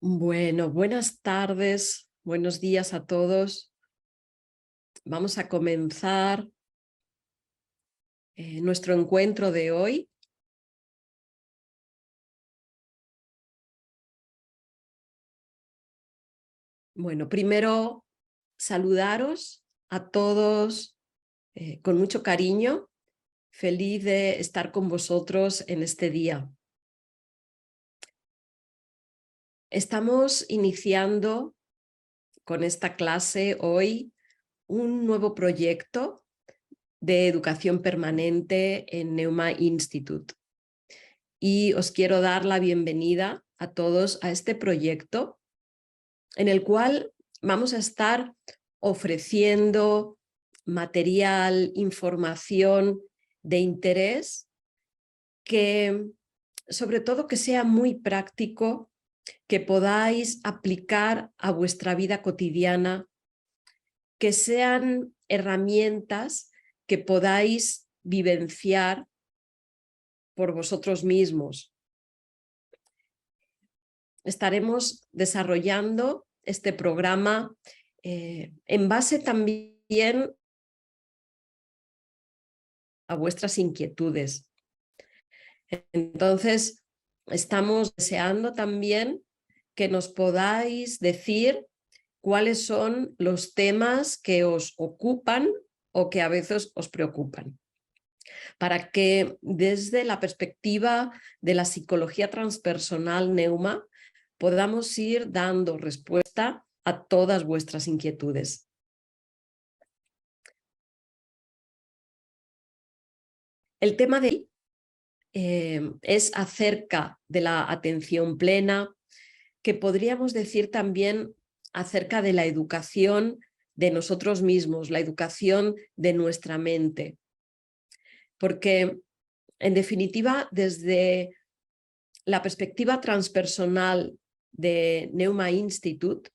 Bueno, buenas tardes, buenos días a todos. Vamos a comenzar nuestro encuentro de hoy. Bueno, primero saludaros a todos con mucho cariño. Feliz de estar con vosotros en este día. Estamos iniciando con esta clase hoy un nuevo proyecto de educación permanente en Neuma Institute. Y os quiero dar la bienvenida a todos a este proyecto en el cual vamos a estar ofreciendo material, información de interés que sobre todo que sea muy práctico, que podáis aplicar a vuestra vida cotidiana, que sean herramientas que podáis vivenciar por vosotros mismos. Estaremos desarrollando este programa en base también a vuestras inquietudes. Entonces, estamos deseando también que nos podáis decir cuáles son los temas que os ocupan o que a veces os preocupan, para que desde la perspectiva de la psicología transpersonal Neuma podamos ir dando respuesta a todas vuestras inquietudes. El tema de hoy es acerca de la atención plena, que podríamos decir también acerca de la educación de nosotros mismos, la educación de nuestra mente. Porque, en definitiva, desde la perspectiva transpersonal de Neuma Institute,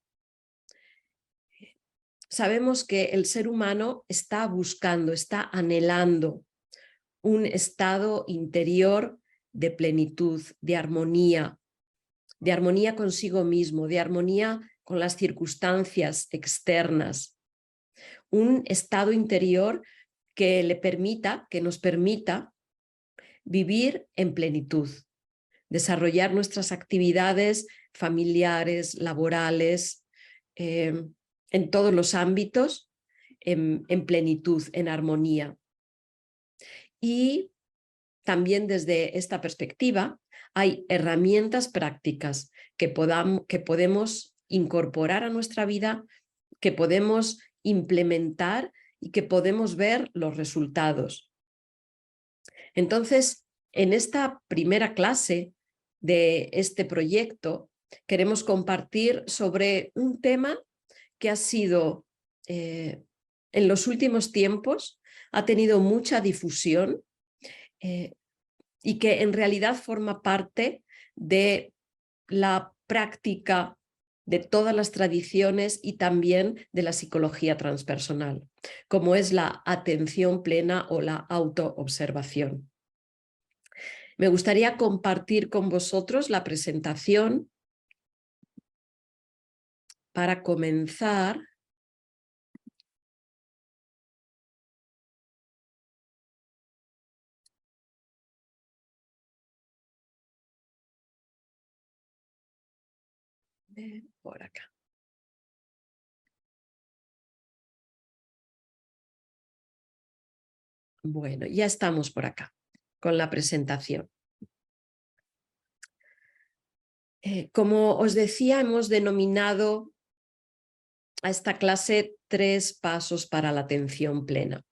sabemos que el ser humano está buscando, está anhelando un estado interior de plenitud, de armonía consigo mismo, de armonía con las circunstancias externas. Un estado interior que le permita, que nos permita vivir en plenitud, desarrollar nuestras actividades familiares, laborales, en todos los ámbitos, en plenitud, en armonía. Y también desde esta perspectiva hay herramientas prácticas que podemos incorporar a nuestra vida, que podemos implementar y que podemos ver los resultados. Entonces, en esta primera clase de este proyecto, queremos compartir sobre un tema que ha sido, en los últimos tiempos, ha tenido mucha difusión y que en realidad forma parte de la práctica de todas las tradiciones y también de la psicología transpersonal, como es la atención plena o la autoobservación. Me gustaría compartir con vosotros la presentación para comenzar. Por acá. Bueno, ya estamos por acá con la presentación. Como os decía, hemos denominado a esta clase 3 pasos para la atención plena.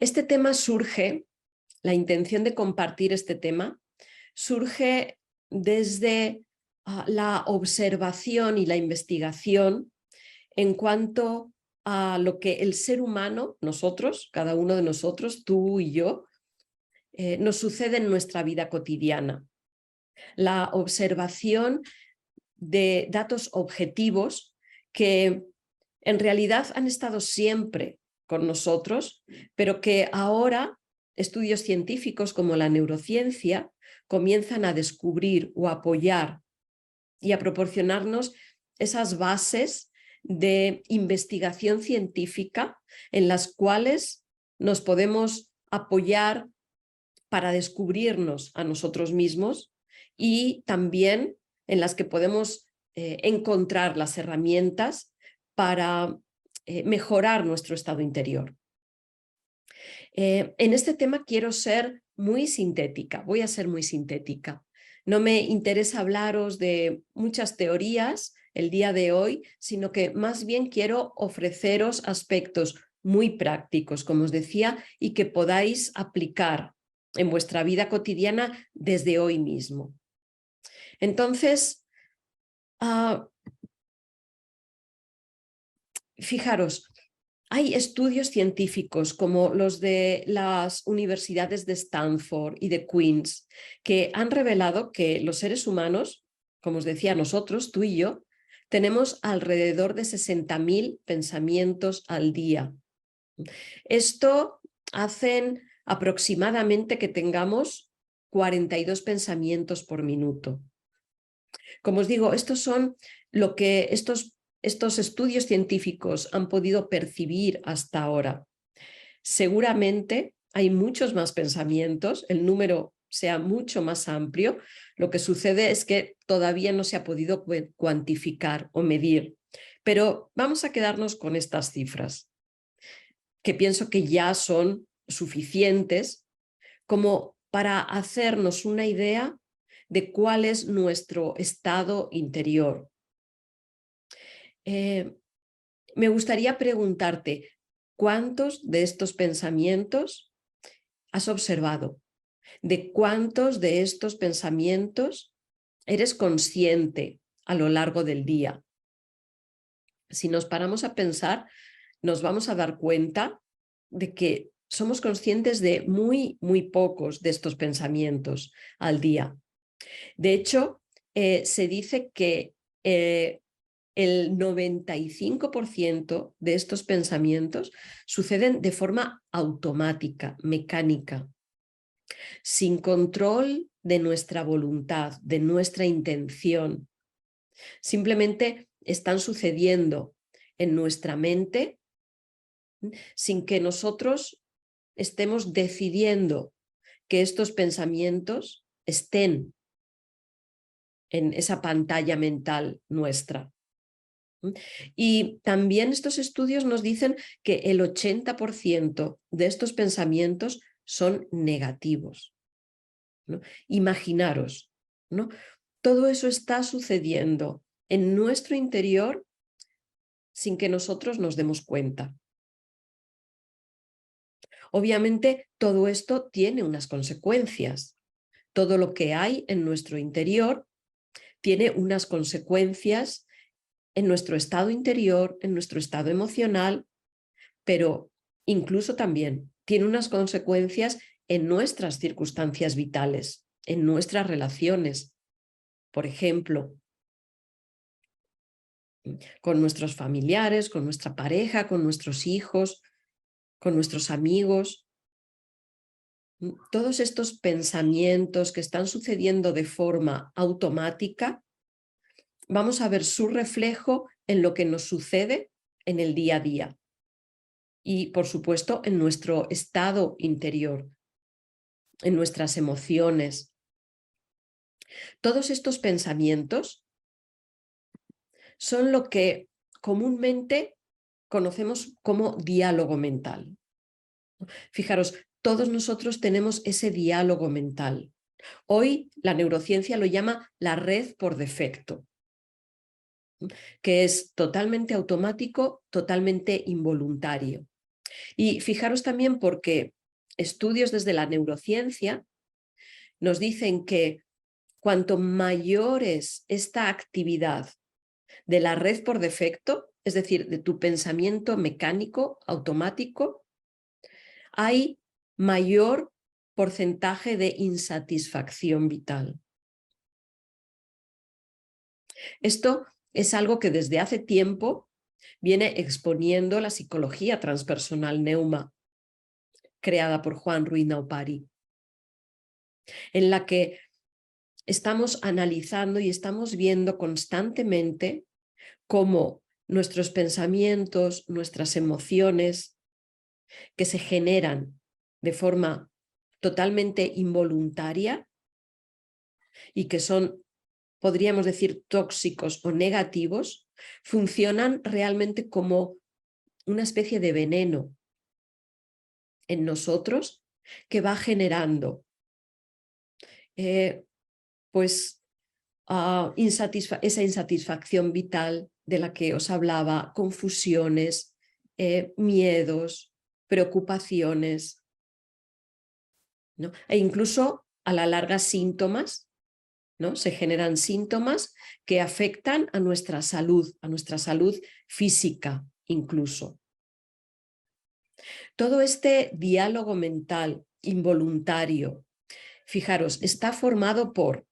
Este tema surge, la intención de compartir este tema, surge desde la observación y la investigación en cuanto a lo que el ser humano, nosotros, cada uno de nosotros, tú y yo, nos sucede en nuestra vida cotidiana. La observación de datos objetivos que en realidad han estado siempre con nosotros, pero que ahora estudios científicos como la neurociencia comienzan a descubrir o apoyar y a proporcionarnos esas bases de investigación científica en las cuales nos podemos apoyar para descubrirnos a nosotros mismos y también en las que podemos encontrar las herramientas para mejorar nuestro estado interior. En este tema quiero ser muy sintética, voy a ser muy sintética. No me interesa hablaros de muchas teorías el día de hoy, sino que más bien quiero ofreceros aspectos muy prácticos, como os decía, y que podáis aplicar en vuestra vida cotidiana desde hoy mismo. Entonces, fijaros, hay estudios científicos como los de las universidades de Stanford y de Queens que han revelado que los seres humanos, como os decía, nosotros, tú y yo, tenemos alrededor de 60.000 pensamientos al día. Esto hacen aproximadamente que tengamos 42 pensamientos por minuto. Como os digo, estos son lo que estos estudios científicos han podido percibir hasta ahora. Seguramente hay muchos más pensamientos, el número sea mucho más amplio. Lo que sucede es que todavía no se ha podido cuantificar o medir. Pero vamos a quedarnos con estas cifras, que pienso que ya son suficientes como para hacernos una idea de cuál es nuestro estado interior. Me gustaría preguntarte, ¿cuántos de estos pensamientos has observado? ¿De cuántos de estos pensamientos eres consciente a lo largo del día? Si nos paramos a pensar, nos vamos a dar cuenta de que somos conscientes de muy pocos de estos pensamientos al día. De hecho, se dice que el 95% de estos pensamientos suceden de forma automática, mecánica, sin control de nuestra voluntad, de nuestra intención. Simplemente están sucediendo en nuestra mente sin que nosotros estemos decidiendo que estos pensamientos estén en esa pantalla mental nuestra. Y también estos estudios nos dicen que el 80% de estos pensamientos son negativos, ¿no? Imaginaros, ¿no? Todo eso está sucediendo en nuestro interior sin que nosotros nos demos cuenta. Obviamente, todo esto tiene unas consecuencias. Todo lo que hay en nuestro interior tiene unas consecuencias en nuestro estado interior, en nuestro estado emocional, pero incluso también tiene unas consecuencias en nuestras circunstancias vitales, en nuestras relaciones. Por ejemplo, con nuestros familiares, con nuestra pareja, con nuestros hijos, con nuestros amigos. Todos estos pensamientos que están sucediendo de forma automática, vamos a ver su reflejo en lo que nos sucede en el día a día y, por supuesto, en nuestro estado interior, en nuestras emociones. Todos estos pensamientos son lo que comúnmente conocemos como diálogo mental. Fijaros, todos nosotros tenemos ese diálogo mental. Hoy la neurociencia lo llama la red por defecto, que es totalmente automático, totalmente involuntario. Y fijaros también porque estudios desde la neurociencia nos dicen que cuanto mayor es esta actividad de la red por defecto, es decir, de tu pensamiento mecánico, automático, hay mayor porcentaje de insatisfacción vital. Esto es algo que desde hace tiempo viene exponiendo la psicología transpersonal Neuma, creada por Juan Ruiz Naupari, en la que estamos analizando y estamos viendo constantemente cómo nuestros pensamientos, nuestras emociones, que se generan de forma totalmente involuntaria y que son, podríamos decir, tóxicos o negativos, funcionan realmente como una especie de veneno en nosotros que va generando pues esa insatisfacción vital de la que os hablaba, confusiones, miedos, preocupaciones, ¿no? E incluso a la larga síntomas, ¿no? Se generan síntomas que afectan a nuestra salud física incluso. Todo este diálogo mental involuntario, fijaros, está formado por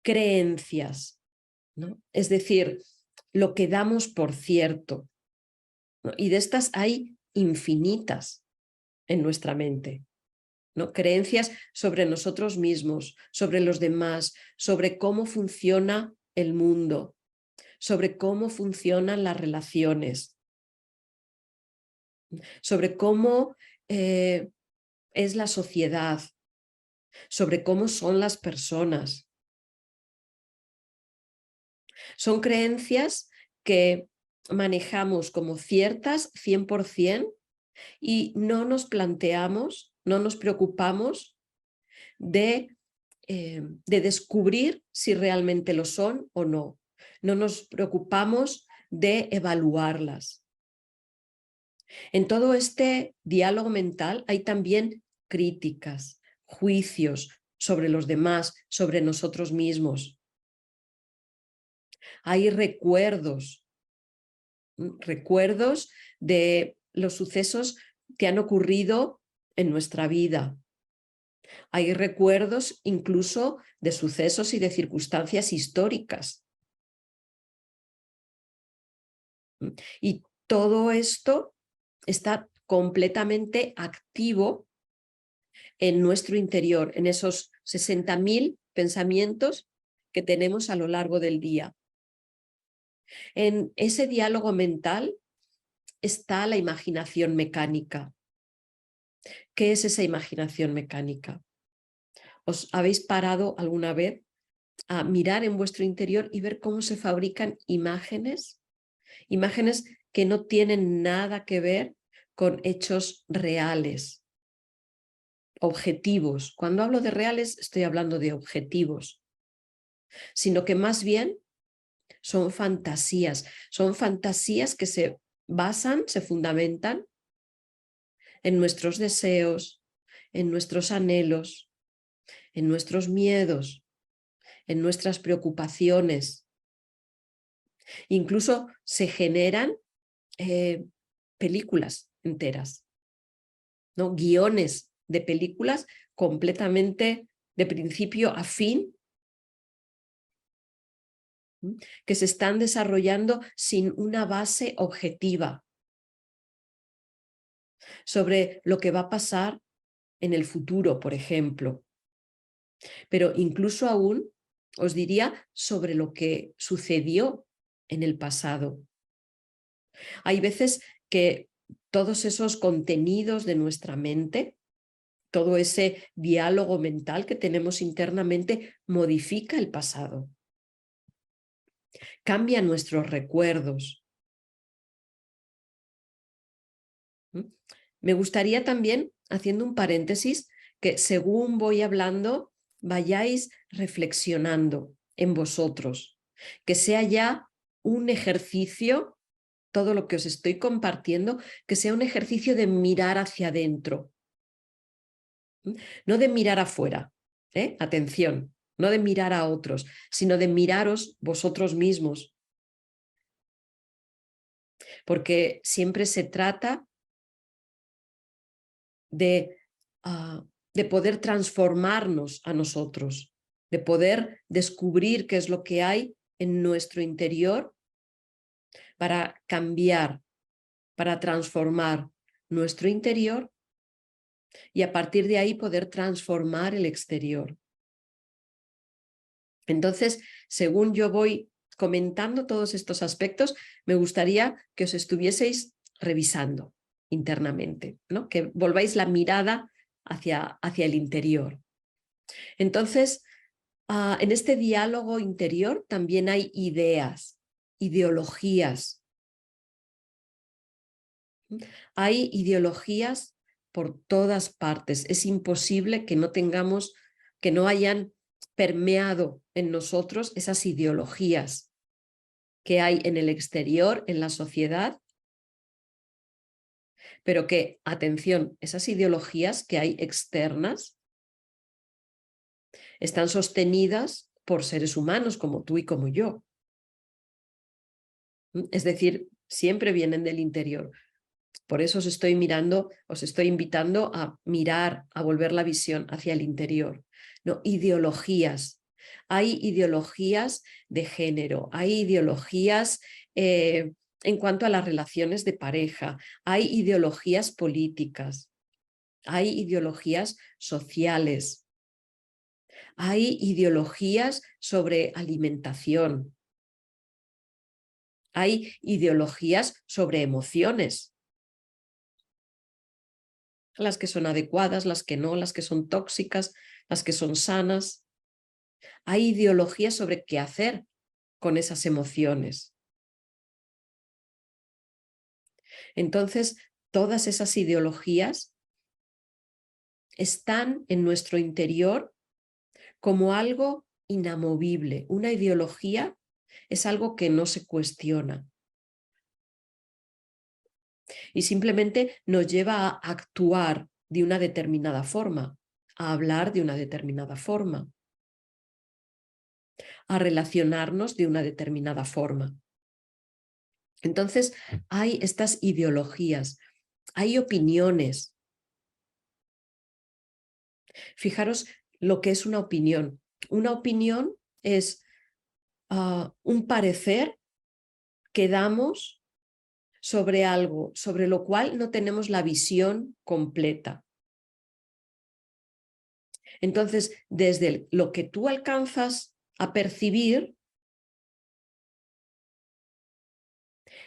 creencias, ¿no? Es decir, lo que damos por cierto, ¿no? Y de estas hay infinitas en nuestra mente, ¿no? Creencias sobre nosotros mismos, sobre los demás, sobre cómo funciona el mundo, sobre cómo funcionan las relaciones, sobre cómo es la sociedad, sobre cómo son las personas. Son creencias que manejamos como ciertas 100% y no nos planteamos, no nos preocupamos de descubrir si realmente lo son o no. No nos preocupamos de evaluarlas. En todo este diálogo mental hay también críticas, juicios sobre los demás, sobre nosotros mismos. Hay recuerdos de los sucesos que han ocurrido en nuestra vida. Hay recuerdos incluso de sucesos y de circunstancias históricas. Y todo esto está completamente activo en nuestro interior, en esos 60.000 pensamientos que tenemos a lo largo del día. En ese diálogo mental está la imaginación mecánica. ¿Qué es esa imaginación mecánica? ¿Os habéis parado alguna vez a mirar en vuestro interior y ver cómo se fabrican imágenes? Imágenes que no tienen nada que ver con hechos reales, objetivos. Cuando hablo de reales estoy hablando de objetivos, sino que más bien son fantasías que se basan, se fundamentan en nuestros deseos, en nuestros anhelos, en nuestros miedos, en nuestras preocupaciones. Incluso se generan películas enteras, ¿no? Guiones de películas completamente de principio a fin, que se están desarrollando sin una base objetiva sobre lo que va a pasar en el futuro, por ejemplo. Pero incluso aún os diría sobre lo que sucedió en el pasado. Hay veces que todos esos contenidos de nuestra mente, todo ese diálogo mental que tenemos internamente, modifica el pasado, cambia nuestros recuerdos. Me gustaría también, haciendo un paréntesis, que según voy hablando, vayáis reflexionando en vosotros, que sea ya un ejercicio, todo lo que os estoy compartiendo, que sea un ejercicio de mirar hacia adentro, no de mirar afuera, atención, no de mirar a otros, sino de miraros vosotros mismos, porque siempre se trata de, de poder transformarnos a nosotros, de poder descubrir qué es lo que hay en nuestro interior para cambiar, para transformar nuestro interior y a partir de ahí poder transformar el exterior. Entonces, según yo voy comentando todos estos aspectos, me gustaría que os estuvieseis revisando internamente, ¿no? Que volváis la mirada hacia el interior. Entonces, en este diálogo interior también hay ideas, ideologías. Hay ideologías por todas partes. Es imposible que no hayan permeado en nosotros esas ideologías que hay en el exterior, en la sociedad, pero que, atención, esas ideologías que hay externas están sostenidas por seres humanos como tú y como yo. Es decir, siempre vienen del interior. Por eso os estoy invitando a mirar, a volver la visión hacia el interior. ¿No? Ideologías. Hay ideologías de género, hay ideologías en cuanto a las relaciones de pareja, hay ideologías políticas, hay ideologías sociales, hay ideologías sobre alimentación, hay ideologías sobre emociones, las que son adecuadas, las que no, las que son tóxicas, las que son sanas. Hay ideologías sobre qué hacer con esas emociones. Entonces, todas esas ideologías están en nuestro interior como algo inamovible. Una ideología es algo que no se cuestiona y simplemente nos lleva a actuar de una determinada forma, a hablar de una determinada forma, a relacionarnos de una determinada forma. Entonces, hay estas ideologías, hay opiniones. Fijaros lo que es una opinión. Una opinión es un parecer que damos sobre algo, sobre lo cual no tenemos la visión completa. Entonces, desde lo que tú alcanzas a percibir,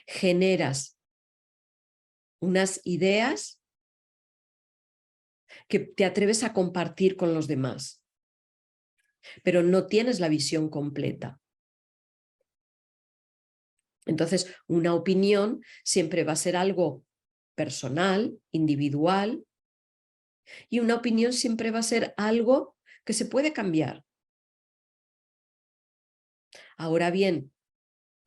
generas unas ideas que te atreves a compartir con los demás, pero no tienes la visión completa. Entonces, una opinión siempre va a ser algo personal, individual, y una opinión siempre va a ser algo que se puede cambiar. Ahora bien,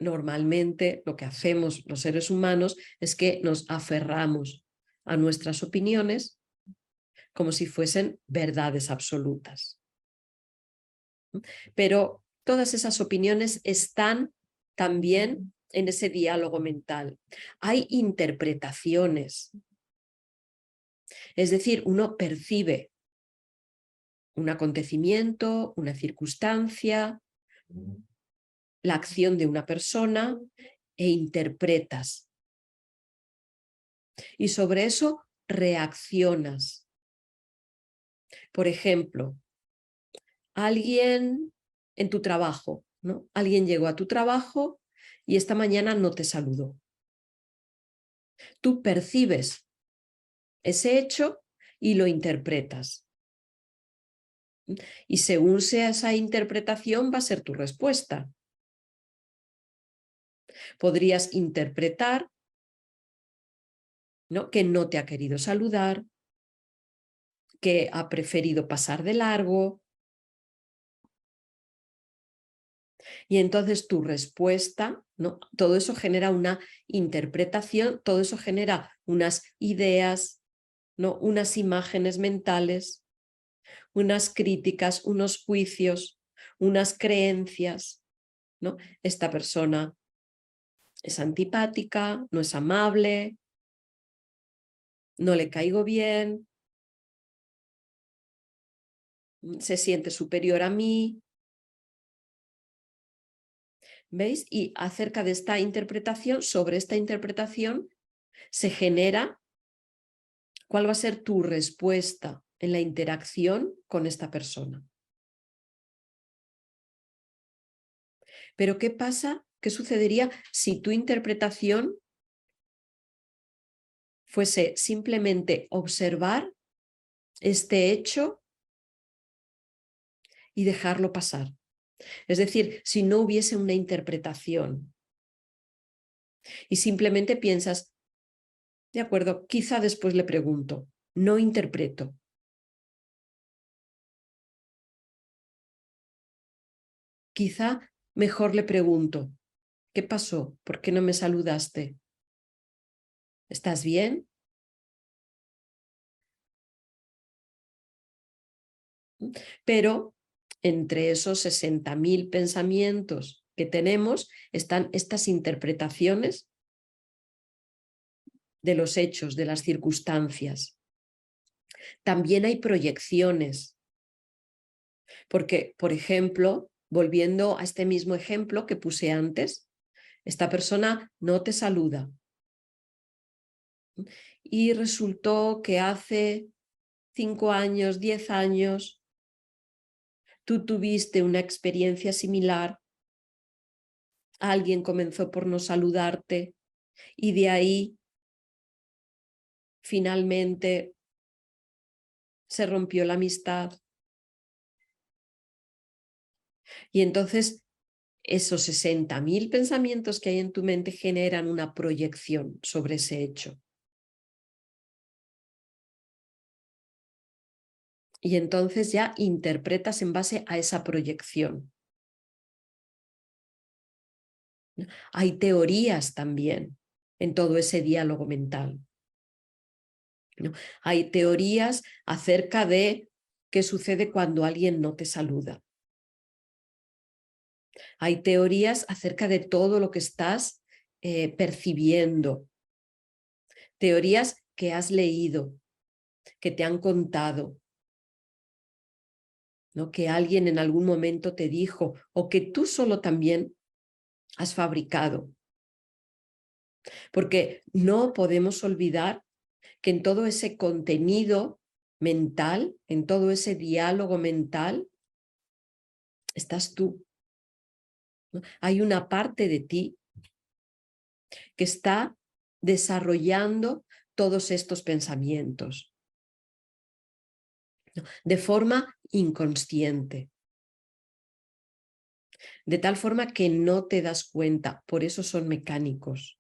normalmente lo que hacemos los seres humanos es que nos aferramos a nuestras opiniones como si fuesen verdades absolutas. Pero todas esas opiniones están también en ese diálogo mental. Hay interpretaciones. Es decir, uno percibe un acontecimiento, una circunstancia, la acción de una persona e interpretas. Y sobre eso reaccionas. Por ejemplo, alguien en tu trabajo, ¿no? Alguien llegó a tu trabajo y esta mañana no te saludó. Tú percibes ese hecho y lo interpretas. Y según sea esa interpretación va a ser tu respuesta. Podrías interpretar, ¿no?, que no te ha querido saludar, que ha preferido pasar de largo. Y entonces tu respuesta, ¿no? Todo eso genera una interpretación, todo eso genera unas ideas, ¿no?, unas imágenes mentales, unas críticas, unos juicios, unas creencias, ¿no? Esta persona es antipática, no es amable, no le caigo bien, se siente superior a mí. ¿Veis? Y acerca de esta interpretación, sobre esta interpretación, se genera cuál va a ser tu respuesta en la interacción con esta persona. Pero ¿qué pasa? ¿Qué sucedería si tu interpretación fuese simplemente observar este hecho y dejarlo pasar? Es decir, si no hubiese una interpretación y simplemente piensas, de acuerdo, quizá después le pregunto, no interpreto. Quizá mejor le pregunto, ¿qué pasó? ¿Por qué no me saludaste? ¿Estás bien? Pero entre esos 60.000 pensamientos que tenemos están estas interpretaciones de los hechos, de las circunstancias. También hay proyecciones, porque, por ejemplo, volviendo a este mismo ejemplo que puse antes, esta persona no te saluda y resultó que hace 5 años, 10 años, tú tuviste una experiencia similar, alguien comenzó por no saludarte y de ahí finalmente se rompió la amistad. Y entonces esos 60.000 pensamientos que hay en tu mente generan una proyección sobre ese hecho. Y entonces ya interpretas en base a esa proyección. Hay teorías también en todo ese diálogo mental, ¿no? Hay teorías acerca de qué sucede cuando alguien no te saluda. Hay teorías acerca de todo lo que estás percibiendo. Teorías que has leído, que te han contado, ¿no? Que alguien en algún momento te dijo o que tú solo también has fabricado. Porque no podemos olvidar que en todo ese contenido mental, en todo ese diálogo mental, estás tú, ¿no? Hay una parte de ti que está desarrollando todos estos pensamientos, ¿no? De forma inconsciente, de tal forma que no te das cuenta, por eso son mecánicos.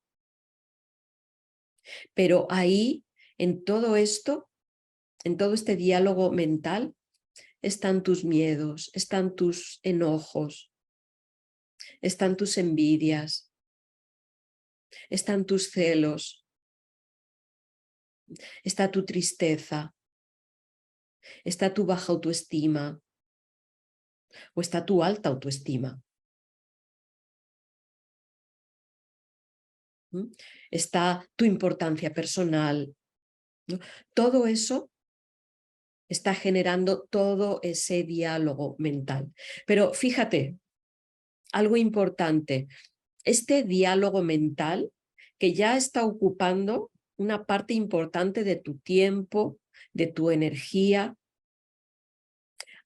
Pero ahí, en todo esto, en todo este diálogo mental, están tus miedos, están tus enojos, están tus envidias, están tus celos, está tu tristeza, está tu baja autoestima o está tu alta autoestima. Está tu importancia personal, ¿no? Todo eso está generando todo ese diálogo mental. Pero fíjate, algo importante, este diálogo mental que ya está ocupando una parte importante de tu tiempo, de tu energía,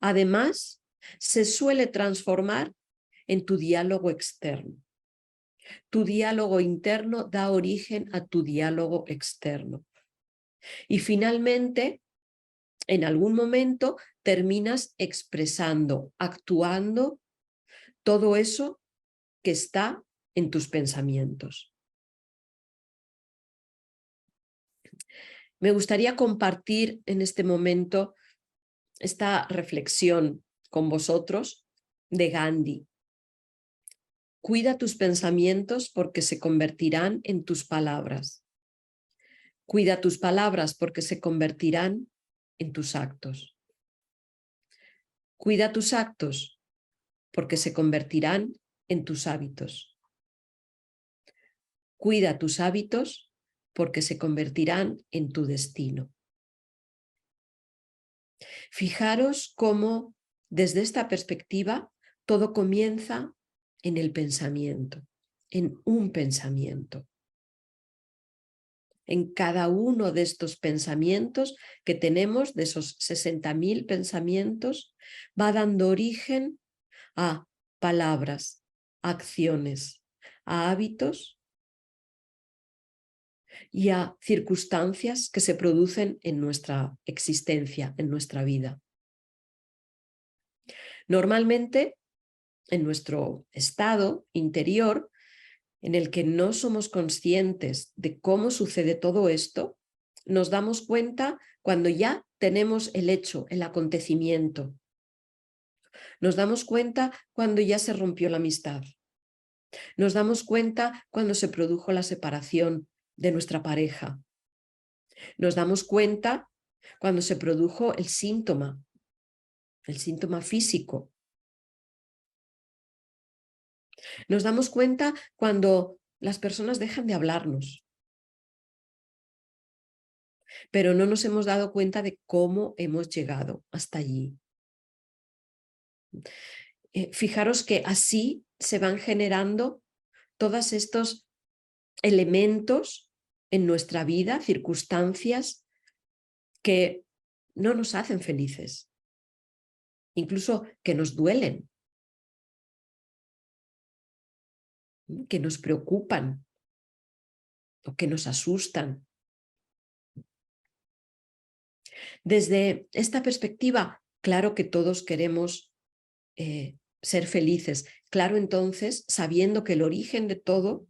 además se suele transformar en tu diálogo externo. Tu diálogo interno da origen a tu diálogo externo. Y finalmente, en algún momento, terminas expresando, actuando todo eso que está en tus pensamientos. Me gustaría compartir en este momento esta reflexión con vosotros de Gandhi. Cuida tus pensamientos porque se convertirán en tus palabras. Cuida tus palabras porque se convertirán en tus actos. Cuida tus actos porque se convertirán en tus hábitos. Cuida tus hábitos porque se convertirán en tu destino. Fijaros cómo desde esta perspectiva todo comienza en el pensamiento, en un pensamiento. En cada uno de estos pensamientos que tenemos, de esos 60.000 pensamientos, va dando origen a palabras. a acciones, a hábitos y a circunstancias que se producen en nuestra existencia, en nuestra vida. Normalmente, en nuestro estado interior, en el que no somos conscientes de cómo sucede todo esto, nos damos cuenta cuando ya tenemos el hecho, el acontecimiento. Nos damos cuenta cuando ya se rompió la amistad. Nos damos cuenta cuando se produjo la separación de nuestra pareja. Nos damos cuenta cuando se produjo el síntoma físico. Nos damos cuenta cuando las personas dejan de hablarnos, pero no nos hemos dado cuenta de cómo hemos llegado hasta allí. Fijaros que así se van generando todos estos elementos en nuestra vida, circunstancias que no nos hacen felices, incluso que nos duelen, que nos preocupan o que nos asustan. Desde esta perspectiva, claro que todos queremos ser felices. Claro, entonces, sabiendo que el origen de todo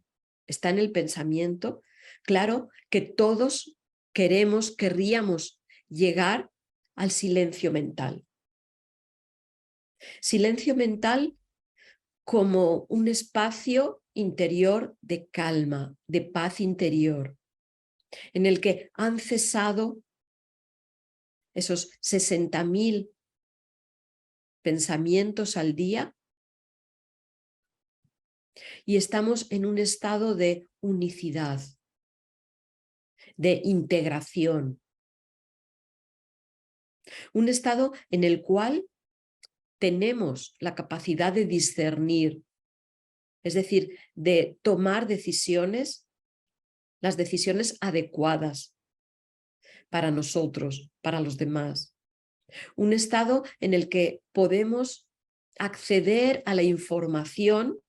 está en el pensamiento, claro que todos querríamos llegar al silencio mental. Silencio mental como un espacio interior de calma, de paz interior, en el que han cesado esos 60.000 pensamientos al día y estamos en un estado de unicidad, de integración. Un estado en el cual tenemos la capacidad de discernir, es decir, de tomar decisiones, las decisiones adecuadas para nosotros, para los demás. Un estado en el que podemos acceder a la información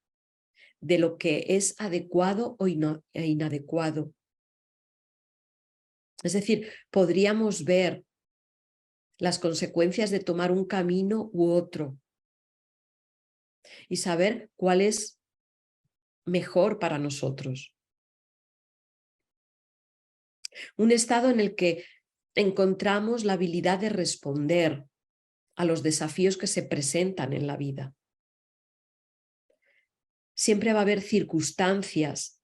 de lo que es adecuado o inadecuado. Es decir, podríamos ver las consecuencias de tomar un camino u otro y saber cuál es mejor para nosotros. Un estado en el que encontramos la habilidad de responder a los desafíos que se presentan en la vida. Siempre va a haber circunstancias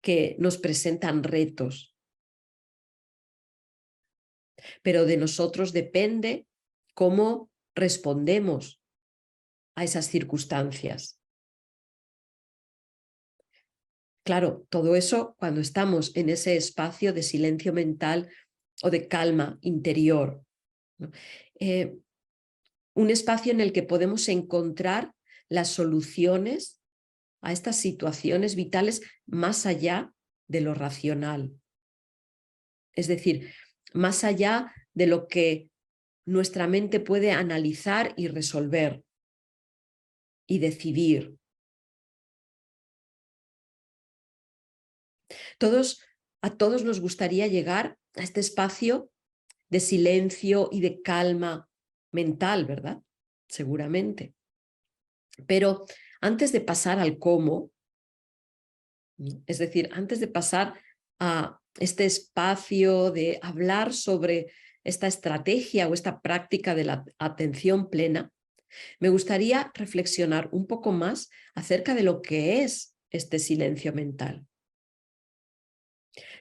que nos presentan retos, pero de nosotros depende cómo respondemos a esas circunstancias. Claro, todo eso cuando estamos en ese espacio de silencio mental o de calma interior, ¿no? Un espacio en el que podemos encontrar las soluciones a estas situaciones vitales más allá de lo racional. Es decir, más allá de lo que nuestra mente puede analizar y resolver y decidir. A todos nos gustaría llegar a este espacio de silencio y de calma mental, ¿verdad? Seguramente. Pero antes de pasar al cómo, es decir, antes de pasar a este espacio de hablar sobre esta estrategia o esta práctica de la atención plena, me gustaría reflexionar un poco más acerca de lo que es este silencio mental.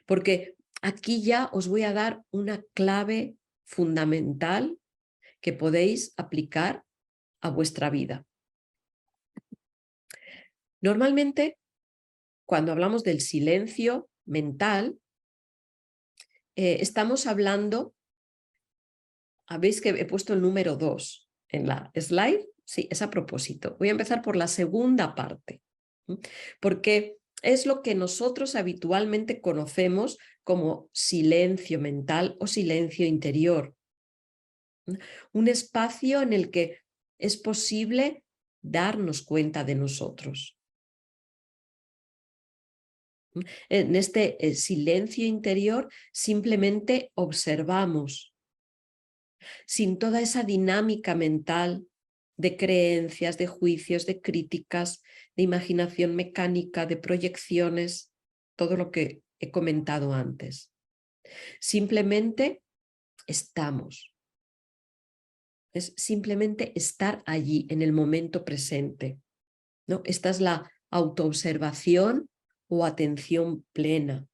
Porque aquí ya os voy a dar una clave fundamental que podéis aplicar a vuestra vida. Normalmente, cuando hablamos del silencio mental, estamos hablando, ¿veis que he puesto el número 2 en la slide? Sí, es a propósito. Voy a empezar por la segunda parte, porque es lo que nosotros habitualmente conocemos como silencio mental o silencio interior. Un espacio en el que es posible darnos cuenta de nosotros. En este silencio interior simplemente observamos, sin toda esa dinámica mental de creencias, de juicios, de críticas, de imaginación mecánica, de proyecciones, todo lo que he comentado antes. Simplemente estamos. Es simplemente estar allí en el momento presente, ¿no? Esta es la autoobservación o atención plena,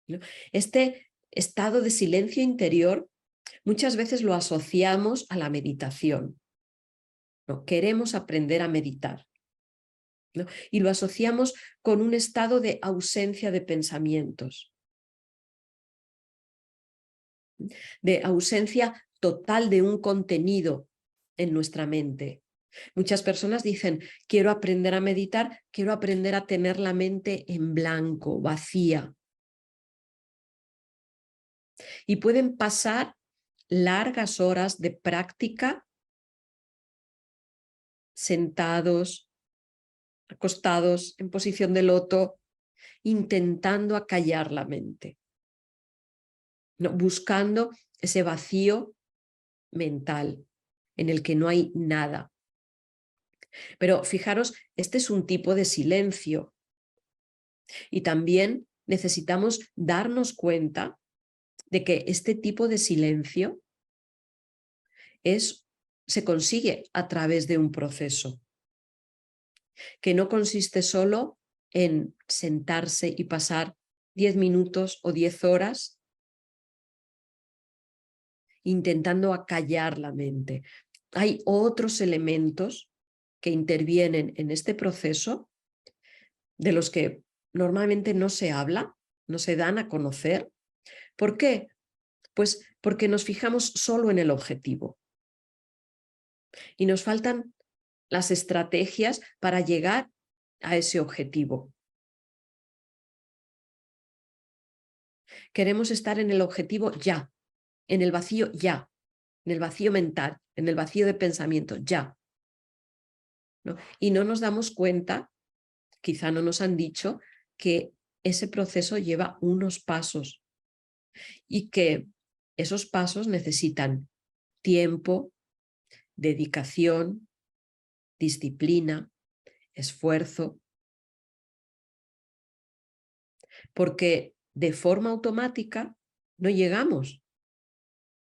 ¿no? Este estado de silencio interior muchas veces lo asociamos a la meditación, ¿no? Queremos aprender a meditar, ¿no? Y lo asociamos con un estado de ausencia de pensamientos, de ausencia total de un contenido en nuestra mente. Muchas personas dicen, quiero aprender a meditar, quiero aprender a tener la mente en blanco, vacía. Y pueden pasar largas horas de práctica sentados, acostados, en posición de loto, intentando acallar la mente, ¿no? Buscando ese vacío mental en el que no hay nada. Pero fijaros, este es un tipo de silencio y también necesitamos darnos cuenta de que este tipo de silencio se consigue a través de un proceso que no consiste solo en sentarse y pasar 10 minutos o 10 horas intentando acallar la mente. Hay otros elementos que intervienen en este proceso de los que normalmente no se habla, no se dan a conocer. ¿Por qué? Pues porque nos fijamos solo en el objetivo y nos faltan las estrategias para llegar a ese objetivo. Queremos estar en el objetivo ya, en el vacío ya, en el vacío mental, en el vacío de pensamiento ya, ¿no? Y no nos damos cuenta, quizá no nos han dicho, que ese proceso lleva unos pasos y que esos pasos necesitan tiempo, dedicación, disciplina, esfuerzo, porque de forma automática no llegamos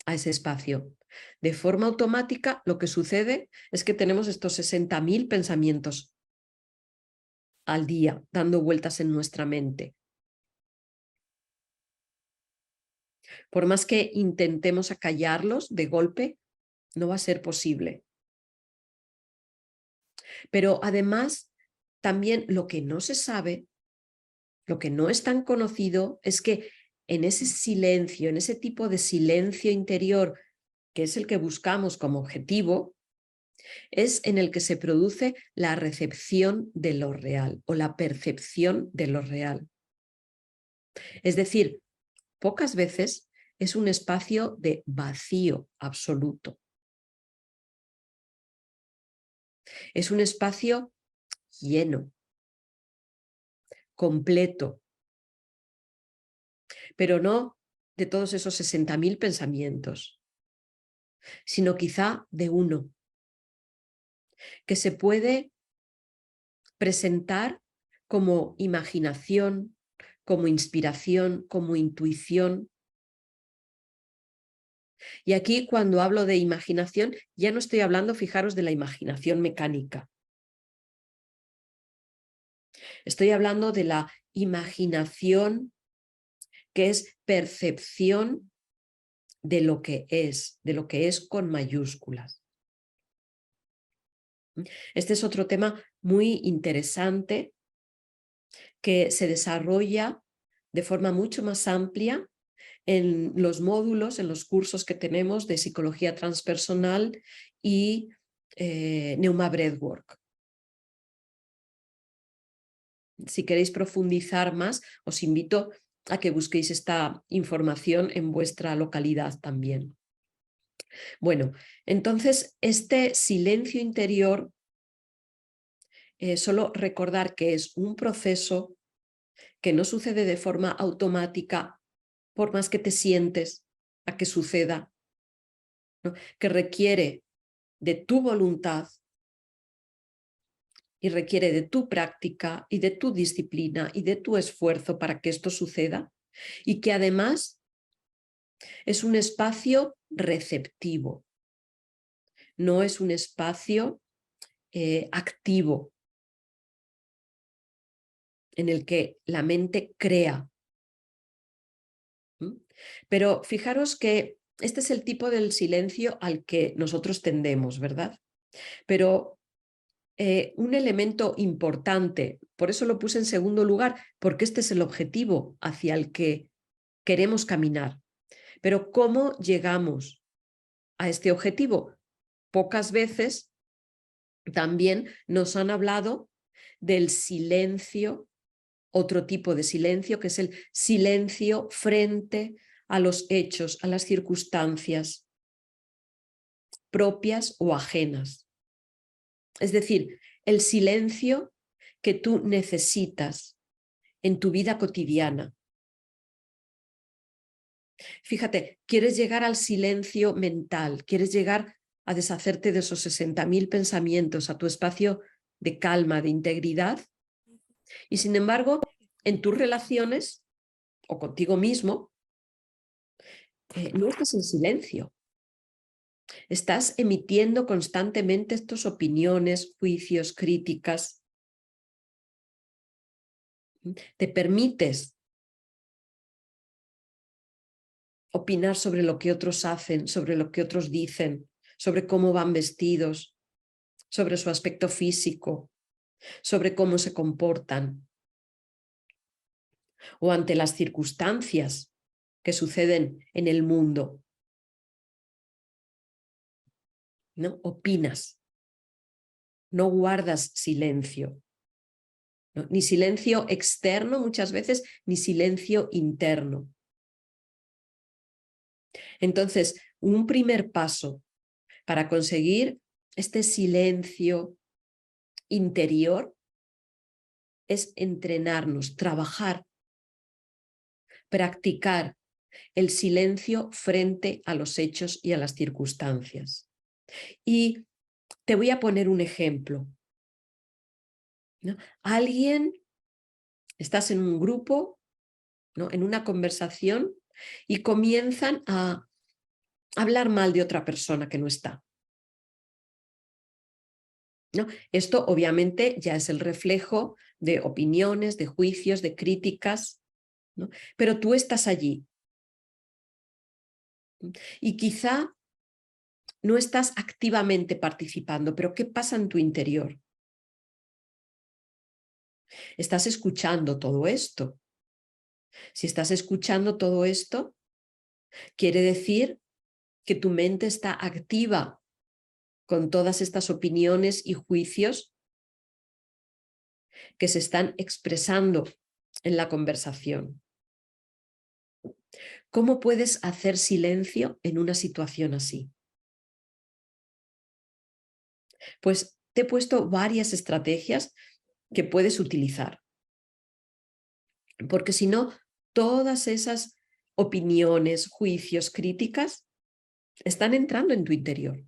a ese espacio. De forma automática lo que sucede es que tenemos estos 60.000 pensamientos al día dando vueltas en nuestra mente. Por más que intentemos acallarlos de golpe, no va a ser posible. Pero además, también lo que no se sabe, lo que no es tan conocido, es que en ese silencio, en ese tipo de silencio interior, que es el que buscamos como objetivo, es en el que se produce la recepción de lo real o la percepción de lo real. Es decir, pocas veces es un espacio de vacío absoluto. Es un espacio lleno, completo, pero no de todos esos 60.000 pensamientos, sino quizá de uno, que se puede presentar como imaginación, como inspiración, como intuición. Y aquí cuando hablo de imaginación, ya no estoy hablando, fijaros, de la imaginación mecánica. Estoy hablando de la imaginación que es percepción de lo que es con mayúsculas. Este es otro tema muy interesante que se desarrolla de forma mucho más amplia en los módulos, en los cursos que tenemos de psicología transpersonal y Neuma Breathwork. Si queréis profundizar más, os invito a que busquéis esta información en vuestra localidad también. Bueno, entonces este silencio interior solo recordar que es un proceso que no sucede de forma automática, por más que te sientes a que suceda, ¿no? Que requiere de tu voluntad y requiere de tu práctica y de tu disciplina y de tu esfuerzo para que esto suceda, y que además es un espacio receptivo, no es un espacio activo en el que la mente crea. ¿Mm? Pero fijaros que este es el tipo del silencio al que nosotros tendemos, ¿verdad? Pero un elemento importante, por eso lo puse en segundo lugar, porque este es el objetivo hacia el que queremos caminar. Pero ¿cómo llegamos a este objetivo? Pocas veces también nos han hablado del silencio, otro tipo de silencio, que es el silencio frente a los hechos, a las circunstancias propias o ajenas. Es decir, el silencio que tú necesitas en tu vida cotidiana. Fíjate, quieres llegar al silencio mental, quieres llegar a deshacerte de esos 60.000 pensamientos, a tu espacio de calma, de integridad, y sin embargo, en tus relaciones o contigo mismo, no estás en silencio. Estás emitiendo constantemente estas opiniones, juicios, críticas. Te permites opinar sobre lo que otros hacen, sobre lo que otros dicen, sobre cómo van vestidos, sobre su aspecto físico, sobre cómo se comportan, o ante las circunstancias que suceden en el mundo. ¿No? Opinas, no guardas silencio, ¿no? Ni silencio externo muchas veces, ni silencio interno. Entonces, un primer paso para conseguir este silencio interior es entrenarnos, trabajar, practicar el silencio frente a los hechos y a las circunstancias. Y te voy a poner un ejemplo, ¿no? Estás en un grupo, ¿no? En una conversación, y comienzan a hablar mal de otra persona que no está, ¿no? Esto obviamente ya es el reflejo de opiniones, de juicios, de críticas, ¿no? Pero tú estás allí y quizá no estás activamente participando, pero ¿qué pasa en tu interior? ¿Estás escuchando todo esto? Si estás escuchando todo esto, quiere decir que tu mente está activa con todas estas opiniones y juicios que se están expresando en la conversación. ¿Cómo puedes hacer silencio en una situación así? Pues te he puesto varias estrategias que puedes utilizar, porque si no, todas esas opiniones, juicios, críticas están entrando en tu interior.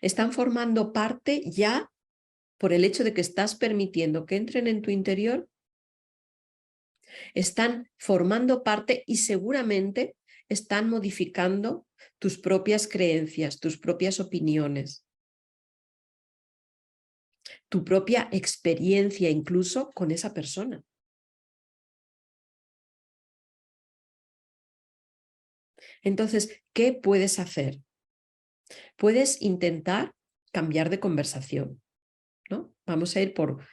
Están formando parte ya por el hecho de que estás permitiendo que entren en tu interior, están formando parte y seguramente están modificando tus propias creencias, tus propias opiniones, tu propia experiencia incluso con esa persona. Entonces, ¿qué puedes hacer? Puedes intentar cambiar de conversación, ¿no? Vamos a ir por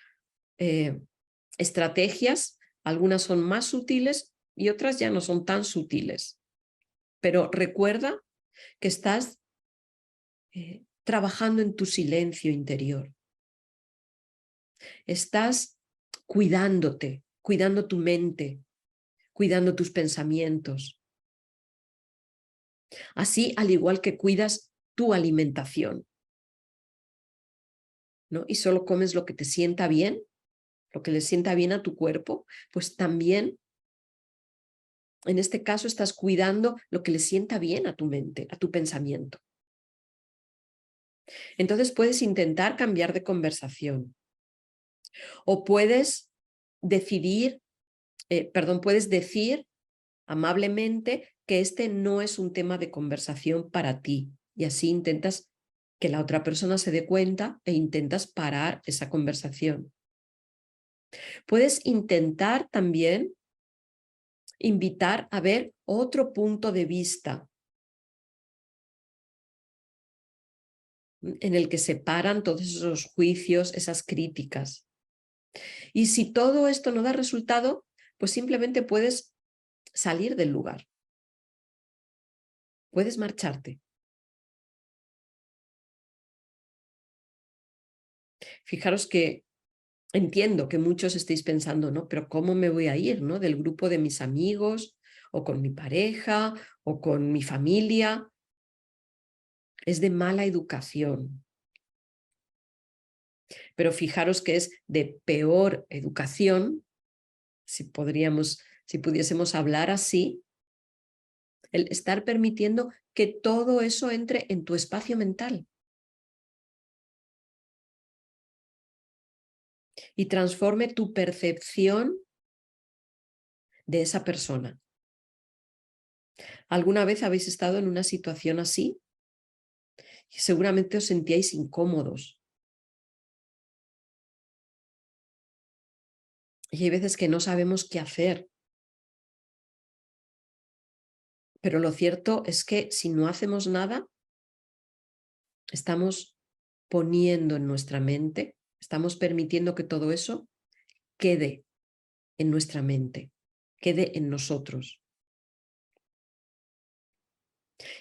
estrategias, algunas son más sutiles y otras ya no son tan sutiles. Pero recuerda que estás trabajando en tu silencio interior. Estás cuidándote, cuidando tu mente, cuidando tus pensamientos. Así, al igual que cuidas tu alimentación. ¿no? Y solo comes lo que te sienta bien, lo que le sienta bien a tu cuerpo, pues también en este caso estás cuidando lo que le sienta bien a tu mente, a tu pensamiento. Entonces puedes intentar cambiar de conversación o puedes decidir, puedes decir amablemente que este no es un tema de conversación para ti y así intentas que la otra persona se dé cuenta e intentas parar esa conversación. Puedes intentar también invitar a ver otro punto de vista en el que se paran todos esos juicios, esas críticas. Y si todo esto no da resultado, pues simplemente puedes salir del lugar. Puedes marcharte. Fijaros que entiendo que muchos estéis pensando, ¿no? Pero ¿cómo me voy a ir, ¿no? Del grupo de mis amigos o con mi pareja o con mi familia. Es de mala educación. Pero fijaros que es de peor educación, si pudiésemos hablar así, el estar permitiendo que todo eso entre en tu espacio mental y transforme tu percepción de esa persona. ¿Alguna vez habéis estado en una situación así? Y seguramente os sentíais incómodos. Y hay veces que no sabemos qué hacer. Pero lo cierto es que si no hacemos nada, estamos poniendo en nuestra mente, estamos permitiendo que todo eso quede en nuestra mente, quede en nosotros.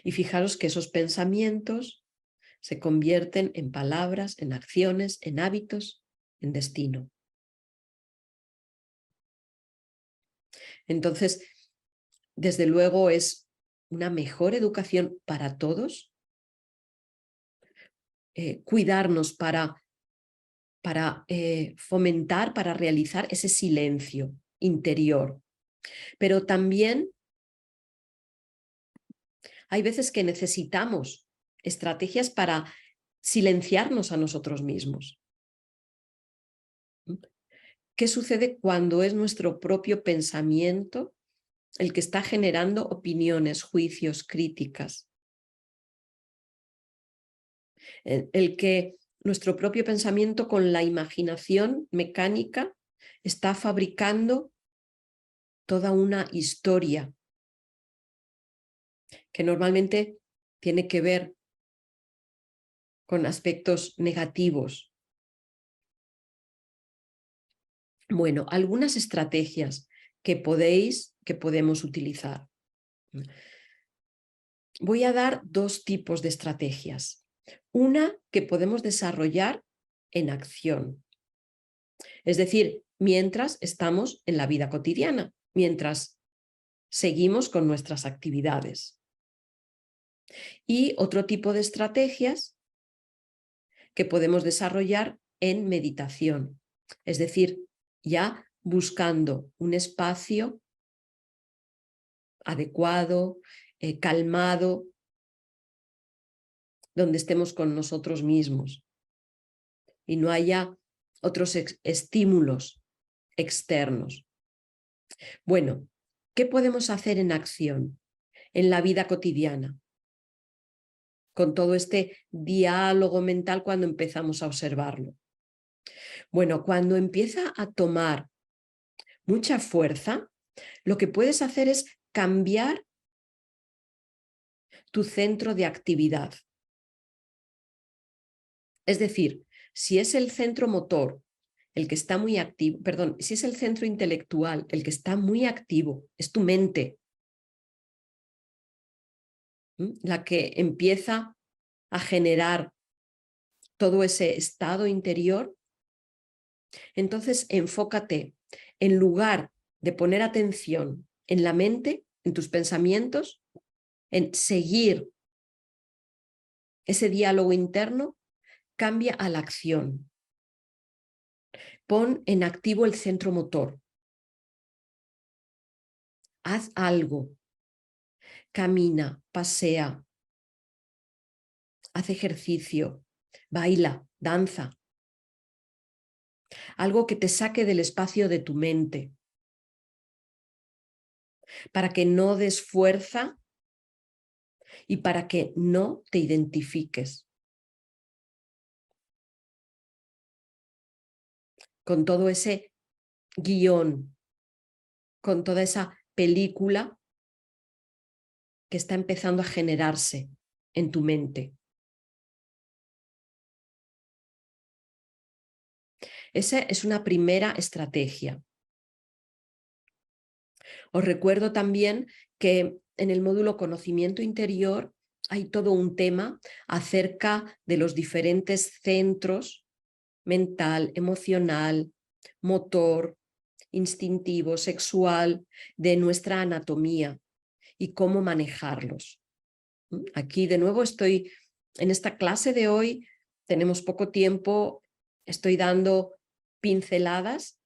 Y fijaros que esos pensamientos se convierten en palabras, en acciones, en hábitos, en destino. Entonces, desde luego es una mejor educación para todos, cuidarnos para fomentar, para realizar ese silencio interior. Pero también hay veces que necesitamos estrategias para silenciarnos a nosotros mismos. ¿Qué sucede cuando es nuestro propio pensamiento el que está generando opiniones, juicios, críticas? El que nuestro propio pensamiento con la imaginación mecánica está fabricando toda una historia que normalmente tiene que ver con aspectos negativos. Bueno, algunas estrategias que podemos utilizar. Voy a dar dos tipos de estrategias. Una que podemos desarrollar en acción, es decir, mientras estamos en la vida cotidiana, mientras seguimos con nuestras actividades. Y otro tipo de estrategias que podemos desarrollar en meditación, es decir, ya buscando un espacio adecuado, calmado, donde estemos con nosotros mismos y no haya otros estímulos externos. Bueno, ¿qué podemos hacer en acción en la vida cotidiana? Con todo este diálogo mental cuando empezamos a observarlo. Bueno, cuando empieza a tomar mucha fuerza, lo que puedes hacer es cambiar tu centro de actividad. Es decir, si es el centro motor el que está muy activo, perdón, si es el centro intelectual el que está muy activo, es tu mente, la que empieza a generar todo ese estado interior, entonces enfócate, en lugar de poner atención en la mente, en tus pensamientos, en seguir ese diálogo interno, cambia a la acción. Pon en activo el centro motor. Haz algo. Camina, pasea, haz ejercicio, baila, danza. Algo que te saque del espacio de tu mente, para que no des fuerza y para que no te identifiques con todo ese guión, con toda esa película que está empezando a generarse en tu mente. Esa es una primera estrategia. Os recuerdo también que en el módulo Conocimiento Interior hay todo un tema acerca de los diferentes centros mental, emocional, motor, instintivo, sexual de nuestra anatomía y cómo manejarlos. Aquí de nuevo estoy en esta clase de hoy, tenemos poco tiempo, estoy dando pinceladas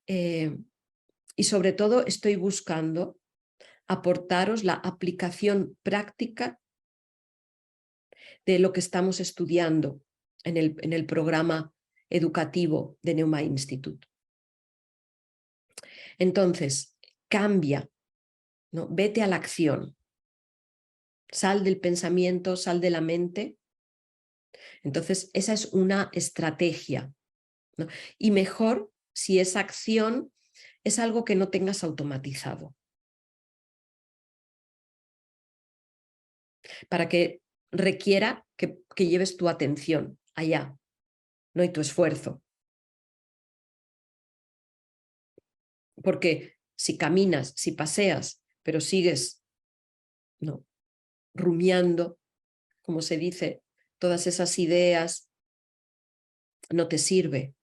y sobre todo estoy buscando aportaros la aplicación práctica de lo que estamos estudiando en el programa educativo de Neuma Institute. Entonces, cambia, ¿no? Vete a la acción. Sal del pensamiento, sal de la mente. Entonces, esa es una estrategia, ¿no? Y mejor si esa acción es algo que no tengas automatizado. Para que requiera que lleves tu atención allá, ¿no? Y tu esfuerzo. Porque si caminas, si paseas, pero sigues, ¿no? rumiando, como se dice, todas esas ideas, no te sirve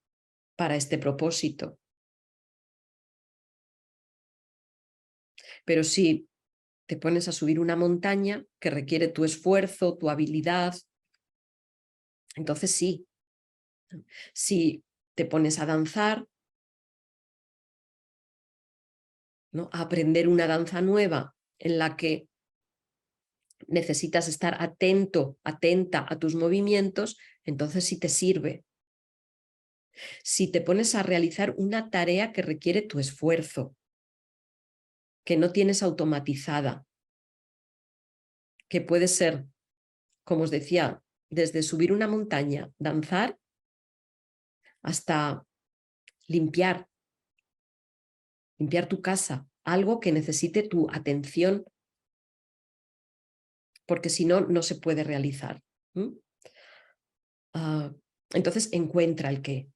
para este propósito. Pero si te pones a subir una montaña que requiere tu esfuerzo, tu habilidad, entonces sí. Si te pones a danzar, ¿no? A aprender una danza nueva en la que necesitas estar atento, atenta a tus movimientos, entonces sí te sirve. Si te pones a realizar una tarea que requiere tu esfuerzo, que no tienes automatizada, que puede ser, como os decía, desde subir una montaña, danzar, hasta limpiar tu casa, algo que necesite tu atención, porque si no, no se puede realizar. Entonces, encuentra el qué,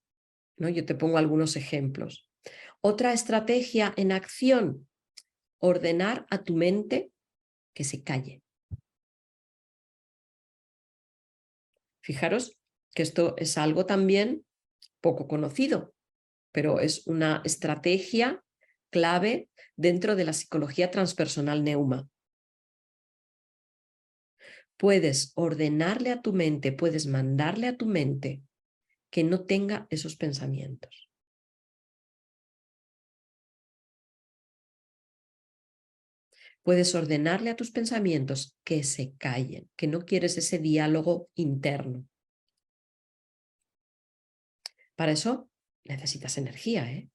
¿no? Yo te pongo algunos ejemplos. Otra estrategia en acción, ordenar a tu mente que se calle. Fijaros que esto es algo también poco conocido, pero es una estrategia clave dentro de la psicología transpersonal Neuma. Puedes ordenarle a tu mente, puedes mandarle a tu mente que no tenga esos pensamientos. Puedes ordenarle a tus pensamientos que se callen, que no quieres ese diálogo interno. Para eso necesitas energía, ¿eh?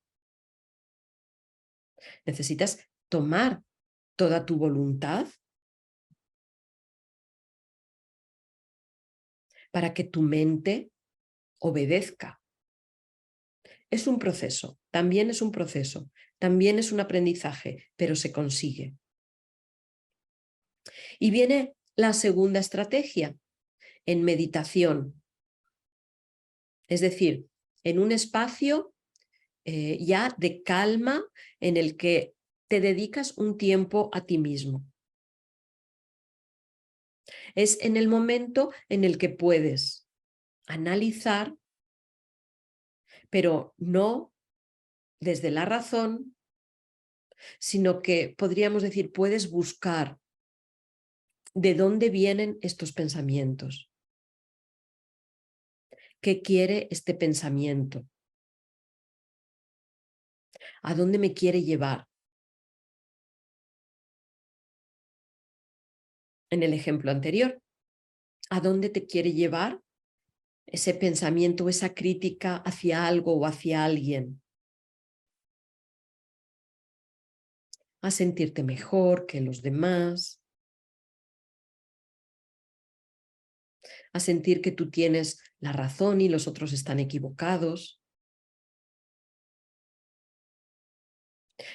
Necesitas tomar toda tu voluntad para que tu mente obedezca. Es un proceso, también es un proceso, también es un aprendizaje, pero se consigue. Y viene la segunda estrategia, en meditación. Es decir, en un espacio ya de calma en el que te dedicas un tiempo a ti mismo. Es en el momento en el que puedes analizar, pero no desde la razón, sino que podríamos decir, puedes buscar de dónde vienen estos pensamientos. ¿Qué quiere este pensamiento? ¿A dónde me quiere llevar? En el ejemplo anterior, ¿a dónde te quiere llevar ese pensamiento o esa crítica hacia algo o hacia alguien? A sentirte mejor que los demás, a sentir que tú tienes la razón y los otros están equivocados.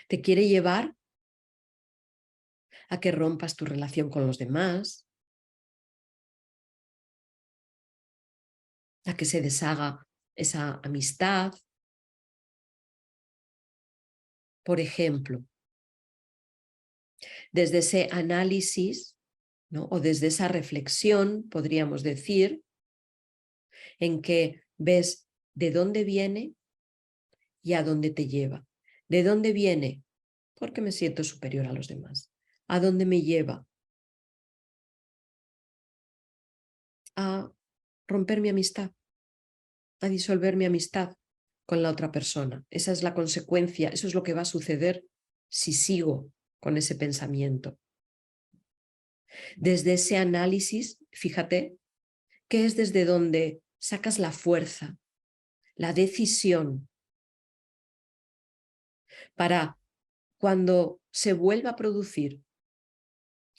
Te quiere llevar a que rompas tu relación con los demás, a que se deshaga esa amistad. Por ejemplo, desde ese análisis, ¿no? O desde esa reflexión, podríamos decir, en que ves de dónde viene y a dónde te lleva. ¿De dónde viene? Porque me siento superior a los demás. ¿A dónde me lleva? A romper mi amistad, a disolver mi amistad con la otra persona. Esa es la consecuencia, eso es lo que va a suceder si sigo con ese pensamiento. Desde ese análisis, fíjate, que es desde donde sacas la fuerza, la decisión, para cuando se vuelva a producir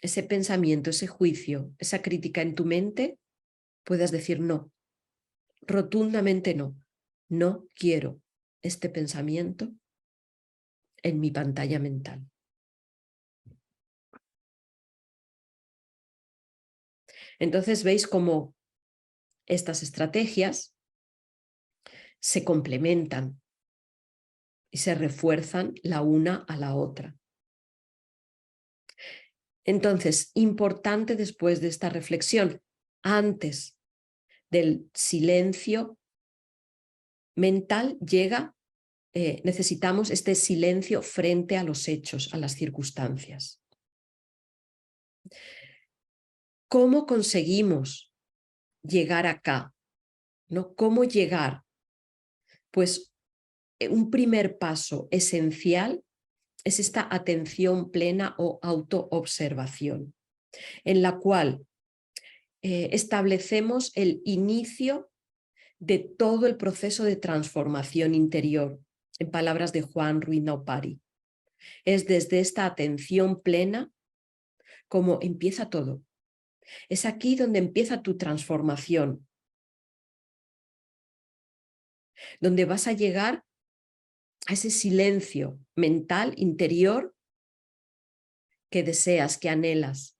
ese pensamiento, ese juicio, esa crítica en tu mente, puedas decir no, rotundamente no. No quiero este pensamiento en mi pantalla mental. Entonces veis cómo estas estrategias se complementan y se refuerzan la una a la otra. Entonces, importante después de esta reflexión, antes del silencio mental necesitamos este silencio frente a los hechos, a las circunstancias. ¿Cómo conseguimos llegar acá? ¿No? ¿Cómo llegar? Pues un primer paso esencial es esta atención plena o autoobservación, en la cual establecemos el inicio de todo el proceso de transformación interior, en palabras de Juan Ruiz Naupari. Es desde esta atención plena como empieza todo. Es aquí donde empieza tu transformación, donde vas a llegar a ese silencio mental interior que deseas, que anhelas.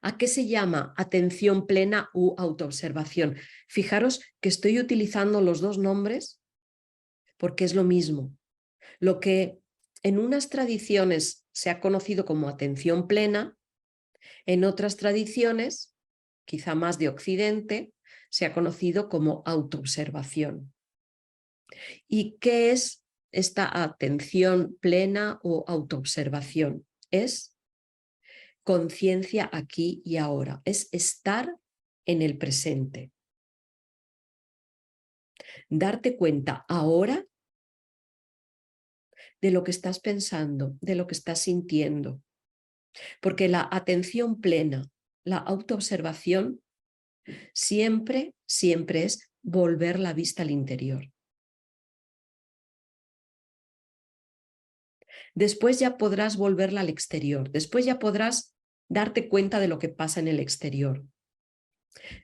¿A qué se llama atención plena u autoobservación? Fijaros que estoy utilizando los dos nombres porque es lo mismo. Lo que en unas tradiciones se ha conocido como atención plena, en otras tradiciones, quizá más de Occidente, se ha conocido como autoobservación. ¿Y qué es esta atención plena o autoobservación? Es conciencia aquí y ahora, es estar en el presente. Darte cuenta ahora de lo que estás pensando, de lo que estás sintiendo. Porque la atención plena, la autoobservación, siempre es volver la vista al interior. Después ya podrás volverla al exterior, después ya podrás darte cuenta de lo que pasa en el exterior.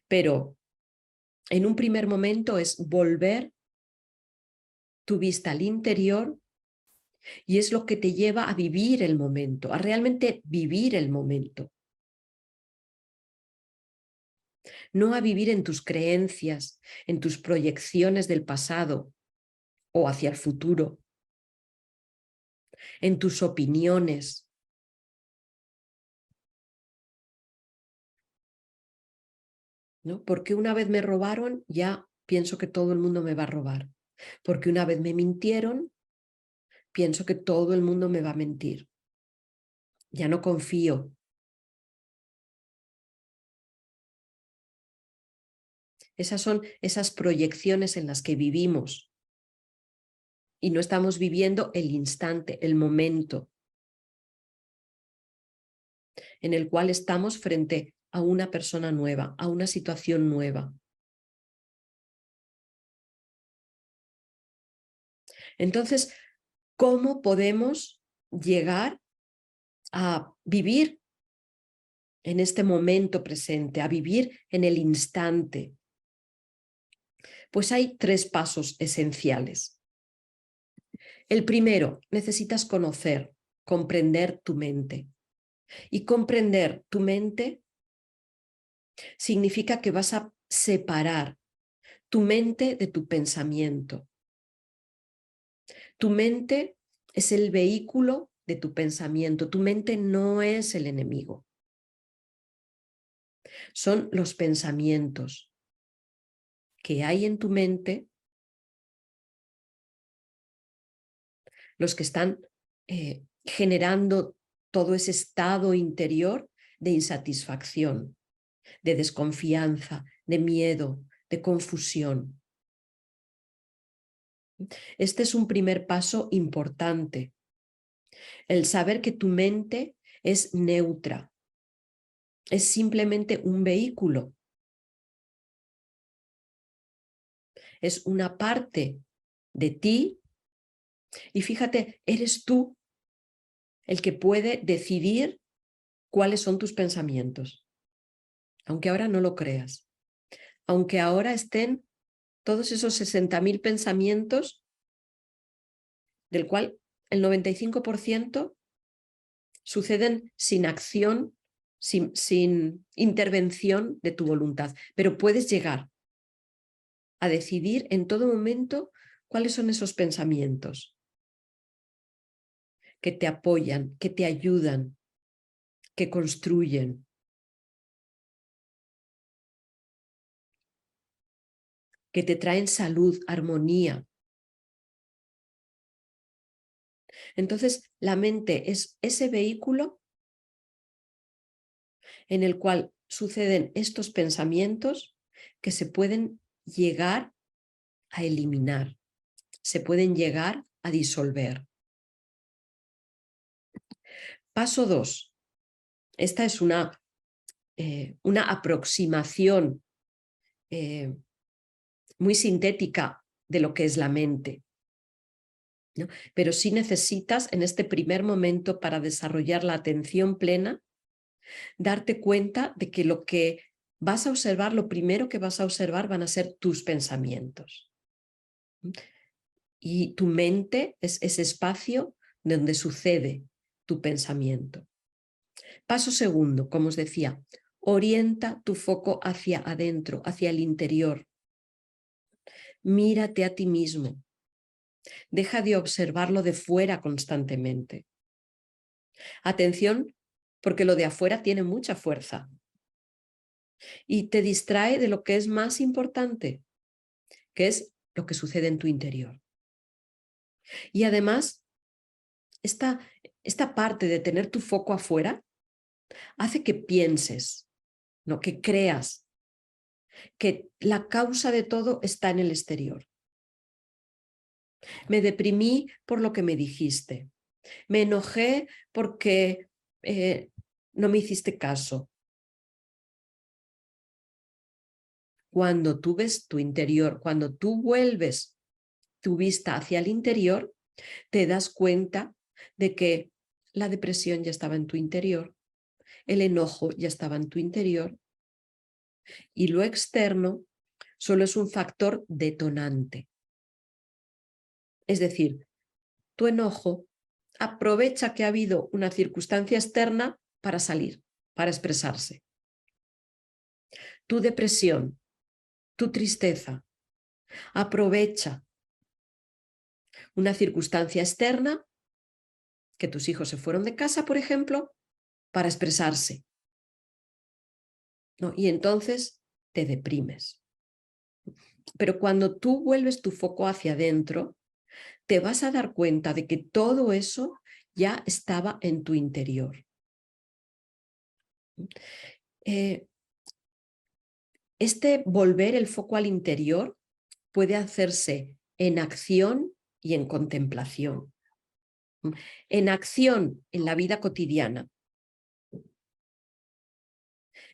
Pero en un primer momento es volver tu vista al interior y es lo que te lleva a vivir el momento, a realmente vivir el momento. No a vivir en tus creencias, en tus proyecciones del pasado o hacia el futuro, en tus opiniones. ¿No? Porque una vez me robaron, ya pienso que todo el mundo me va a robar. Porque una vez me mintieron, pienso que todo el mundo me va a mentir. Ya no confío. Esas son esas proyecciones en las que vivimos. y no estamos viviendo el instante, el momento en el cual estamos frente a una persona nueva, a una situación nueva. Entonces, ¿cómo podemos llegar a vivir en este momento presente, a vivir en el instante? Pues hay 3 pasos esenciales. El primero, necesitas conocer, comprender tu mente. Y comprender tu mente significa que vas a separar tu mente de tu pensamiento. Tu mente es el vehículo de tu pensamiento. Tu mente no es el enemigo. Son los pensamientos que hay en tu mente los que están generando todo ese estado interior de insatisfacción, de desconfianza, de miedo, de confusión. Este es un primer paso importante, el saber que tu mente es neutra, es simplemente un vehículo, es una parte de ti y fíjate, eres tú el que puede decidir cuáles son tus pensamientos, aunque ahora no lo creas, aunque ahora estén todos esos 60.000 pensamientos, del cual el 95% suceden sin acción, sin intervención de tu voluntad, pero puedes llegar a decidir en todo momento cuáles son esos pensamientos que te apoyan, que te ayudan, que construyen, que te traen salud, armonía. Entonces, la mente es ese vehículo en el cual suceden estos pensamientos que se pueden llegar a eliminar, se pueden llegar a disolver. Paso 2. Esta es una aproximación muy sintética de lo que es la mente, ¿no? Pero sí necesitas en este primer momento para desarrollar la atención plena, darte cuenta de que lo que vas a observar, lo primero que vas a observar van a ser tus pensamientos. Y tu mente es ese espacio donde sucede tu pensamiento. Paso segundo, como os decía, orienta tu foco hacia adentro, hacia el interior. Mírate a ti mismo. Deja de observarlo de fuera constantemente. Atención, porque lo de afuera tiene mucha fuerza y te distrae de lo que es más importante, que es lo que sucede en tu interior. Y además, esta parte de tener tu foco afuera hace que pienses, ¿no? Que creas que la causa de todo está en el exterior. Me deprimí por lo que me dijiste. Me enojé porque no me hiciste caso. Cuando tú ves tu interior, cuando tú vuelves tu vista hacia el interior, te das cuenta de que la depresión ya estaba en tu interior, el enojo ya estaba en tu interior y lo externo solo es un factor detonante. Es decir, tu enojo aprovecha que ha habido una circunstancia externa para salir, para expresarse. Tu depresión, tu tristeza, aprovecha una circunstancia externa, que tus hijos se fueron de casa, por ejemplo, para expresarse, ¿no? Y entonces te deprimes. Pero cuando tú vuelves tu foco hacia adentro, te vas a dar cuenta de que todo eso ya estaba en tu interior. Este volver el foco al interior puede hacerse en acción y en contemplación. En acción en la vida cotidiana.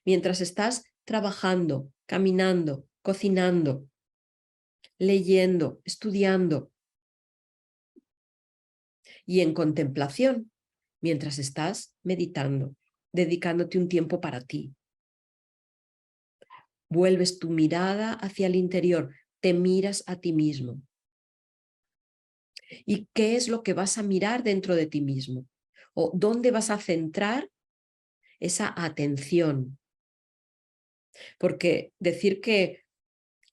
Mientras estás trabajando, caminando, cocinando, leyendo, estudiando. Y en contemplación, mientras estás meditando, dedicándote un tiempo para ti. Vuelves tu mirada hacia el interior, te miras a ti mismo. ¿Y qué es lo que vas a mirar dentro de ti mismo? ¿O dónde vas a centrar esa atención? Porque decir que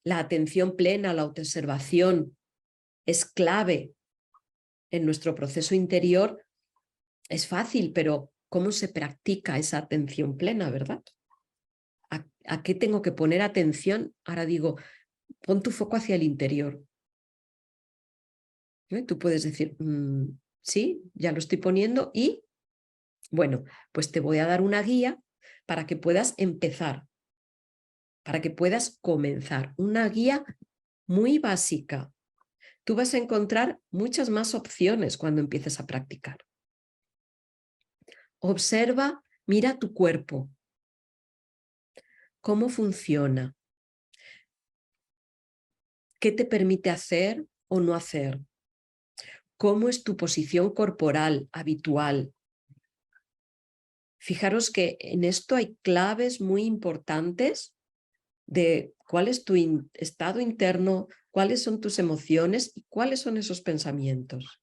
la atención plena, la autoobservación es clave en nuestro proceso interior es fácil, pero ¿cómo se practica esa atención plena, verdad? ¿A qué tengo que poner atención? Ahora digo, pon tu foco hacia el interior. Tú puedes decir, sí, ya lo estoy poniendo y, bueno, pues te voy a dar una guía para que puedas empezar, para que puedas comenzar. Una guía muy básica. Tú vas a encontrar muchas más opciones cuando empieces a practicar. Observa, mira tu cuerpo. ¿Cómo funciona? ¿Qué te permite hacer o no hacer? ¿Cómo es tu posición corporal habitual? Fijaros que en esto hay claves muy importantes de cuál es tu estado interno, cuáles son tus emociones y cuáles son esos pensamientos.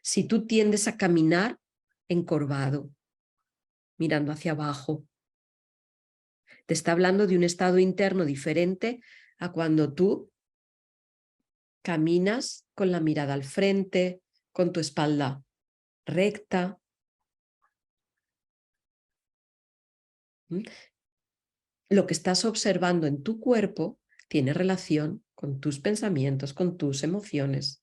Si tú tiendes a caminar encorvado, mirando hacia abajo, te está hablando de un estado interno diferente a cuando tú caminas con la mirada al frente, con tu espalda recta. Lo que estás observando en tu cuerpo tiene relación con tus pensamientos, con tus emociones.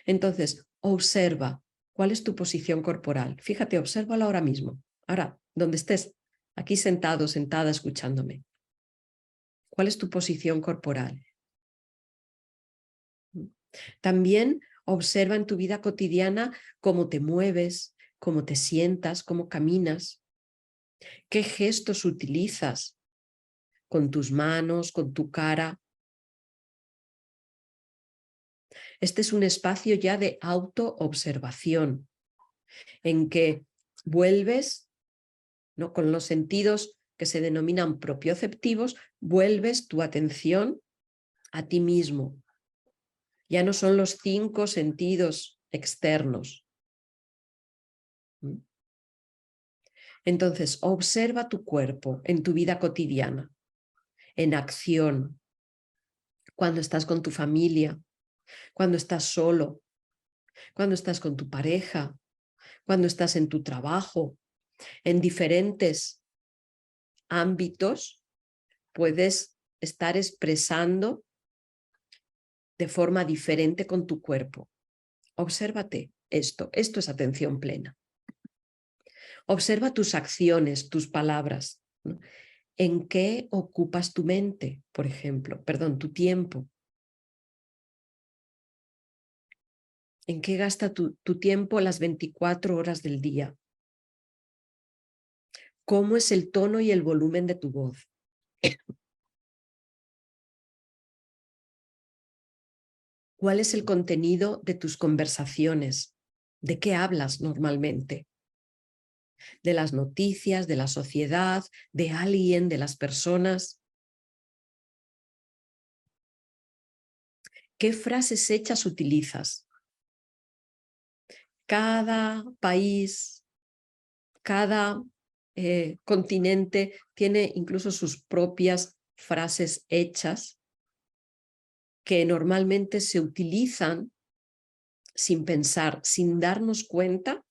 Entonces, observa cuál es tu posición corporal. Fíjate, obsérvala ahora mismo. Ahora, donde estés, aquí sentado, sentada, escuchándome. ¿Cuál es tu posición corporal? También observa en tu vida cotidiana cómo te mueves, cómo te sientas, cómo caminas, qué gestos utilizas con tus manos, con tu cara. Este es un espacio ya de autoobservación, en que vuelves, ¿no?, con los sentidos que se denominan propioceptivos, vuelves tu atención a ti mismo. Ya no son los 5 sentidos externos. Entonces, observa tu cuerpo en tu vida cotidiana, en acción, cuando estás con tu familia, cuando estás solo, cuando estás con tu pareja, cuando estás en tu trabajo, en diferentes ámbitos, puedes estar expresando de forma diferente con tu cuerpo. Obsérvate esto es atención plena. Observa tus acciones, tus palabras, ¿no? ¿En qué ocupas tu mente, por ejemplo? Perdón, tu tiempo. ¿En qué gasta tu tiempo las 24 horas del día? ¿Cómo es el tono y el volumen de tu voz? ¿Cuál es el contenido de tus conversaciones? ¿De qué hablas normalmente? ¿De las noticias, de la sociedad, de alguien, de las personas? ¿Qué frases hechas utilizas? Cada país, cada continente tiene incluso sus propias frases hechas que normalmente se utilizan sin pensar, sin darnos cuenta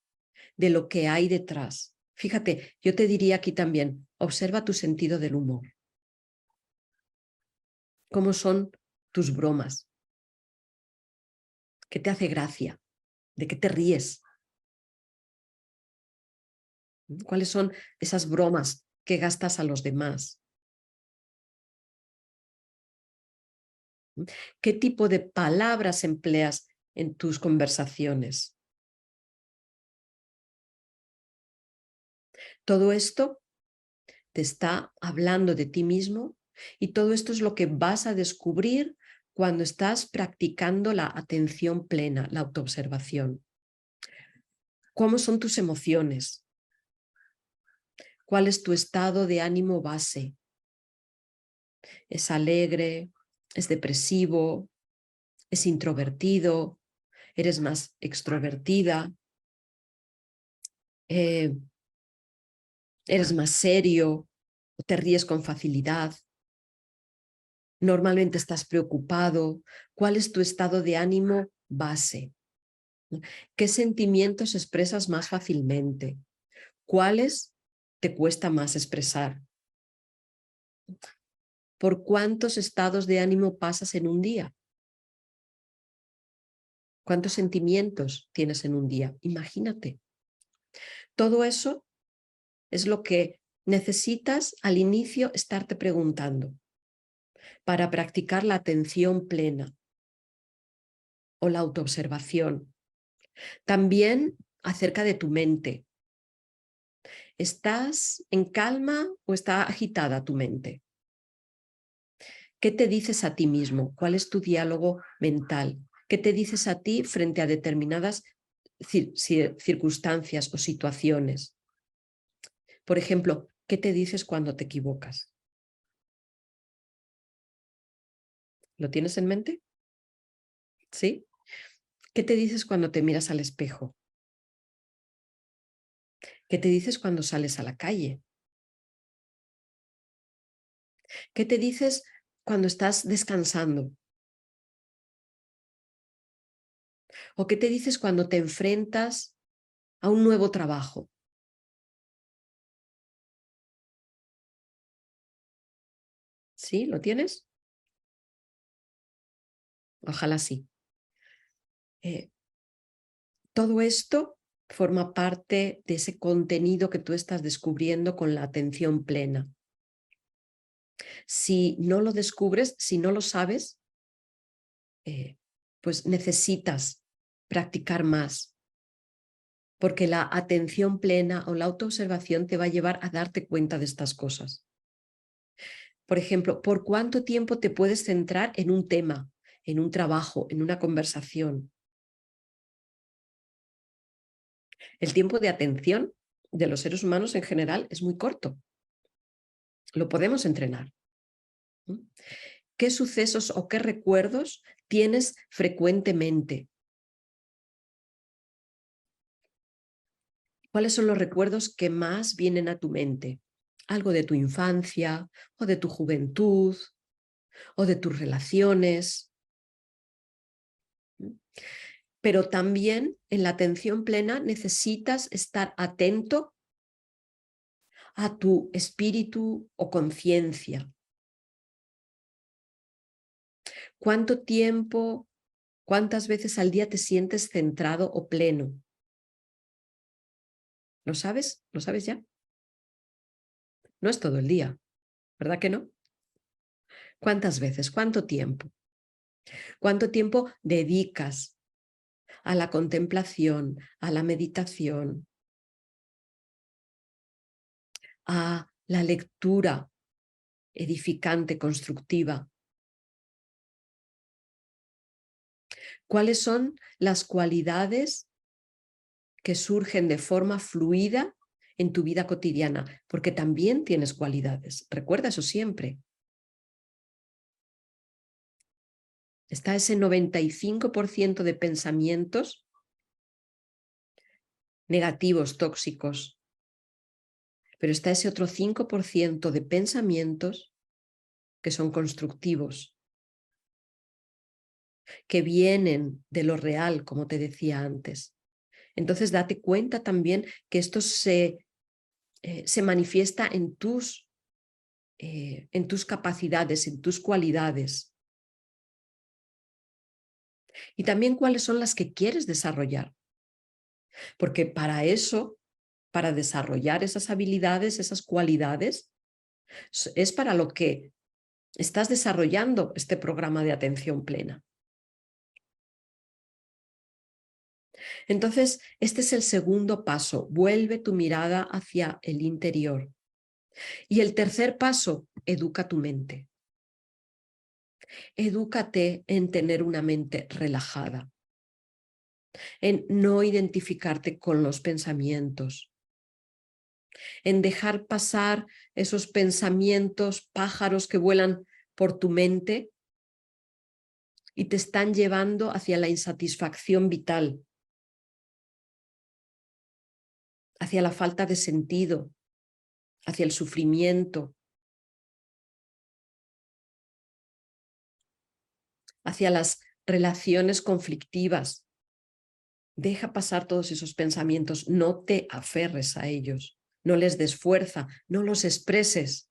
de lo que hay detrás. Fíjate, yo te diría aquí también, observa tu sentido del humor. ¿Cómo son tus bromas? ¿Qué te hace gracia? ¿De qué te ríes? ¿Cuáles son esas bromas que gastas a los demás? ¿Qué tipo de palabras empleas en tus conversaciones? Todo esto te está hablando de ti mismo y todo esto es lo que vas a descubrir cuando estás practicando la atención plena, la autoobservación. ¿Cómo son tus emociones? ¿Cuál es tu estado de ánimo base? ¿Es alegre? ¿Es depresivo? ¿Es introvertido? ¿Eres más extrovertida? ¿Eres más serio? ¿O te ríes con facilidad? ¿Normalmente estás preocupado? ¿Cuál es tu estado de ánimo base? ¿Qué sentimientos expresas más fácilmente? ¿Cuáles te cuesta más expresar? ¿Por cuántos estados de ánimo pasas en un día? ¿Cuántos sentimientos tienes en un día? Imagínate. Todo eso es lo que necesitas al inicio estarte preguntando para practicar la atención plena o la autoobservación. También acerca de tu mente. ¿Estás en calma o está agitada tu mente? ¿Qué te dices a ti mismo? ¿Cuál es tu diálogo mental? ¿Qué te dices a ti frente a determinadas circunstancias o situaciones? Por ejemplo, ¿qué te dices cuando te equivocas? ¿Lo tienes en mente? ¿Sí? ¿Qué te dices cuando te miras al espejo? ¿Qué te dices cuando sales a la calle? ¿Qué te dices cuando estás descansando? ¿O qué te dices cuando te enfrentas a un nuevo trabajo? ¿Sí? ¿Lo tienes? Ojalá sí. Todo esto forma parte de ese contenido que tú estás descubriendo con la atención plena. Si no lo descubres, si no lo sabes, pues necesitas practicar más, porque la atención plena o la autoobservación te va a llevar a darte cuenta de estas cosas. Por ejemplo, ¿por cuánto tiempo te puedes centrar en un tema, en un trabajo, en una conversación? El tiempo de atención de los seres humanos en general es muy corto. Lo podemos entrenar. ¿Qué sucesos o qué recuerdos tienes frecuentemente? ¿Cuáles son los recuerdos que más vienen a tu mente? Algo de tu infancia o de tu juventud o de tus relaciones. Pero también en la atención plena necesitas estar atento a tu espíritu o conciencia. ¿Cuánto tiempo, cuántas veces al día te sientes centrado o pleno? ¿Lo sabes? ¿Lo sabes ya? No es todo el día, ¿verdad que no? ¿Cuántas veces? ¿Cuánto tiempo? ¿Cuánto tiempo dedicas a la contemplación, a la meditación, a la lectura edificante, constructiva? ¿Cuáles son las cualidades que surgen de forma fluida en tu vida cotidiana? Porque también tienes cualidades. Recuerda eso siempre. Está ese 95% de pensamientos negativos, tóxicos, pero está ese otro 5% de pensamientos que son constructivos, que vienen de lo real, como te decía antes. Entonces, date cuenta también que esto se manifiesta en tus capacidades, en tus cualidades. Y también cuáles son las que quieres desarrollar. Porque para eso, para desarrollar esas habilidades, esas cualidades, es para lo que estás desarrollando este programa de atención plena. Entonces, este es el segundo paso. Vuelve tu mirada hacia el interior. Y el tercer paso, educa tu mente. Edúcate en tener una mente relajada, en no identificarte con los pensamientos, en dejar pasar esos pensamientos pájaros que vuelan por tu mente y te están llevando hacia la insatisfacción vital, hacia la falta de sentido, hacia el sufrimiento, hacia las relaciones conflictivas. Deja pasar todos esos pensamientos, no te aferres a ellos, no les des fuerza, no los expreses.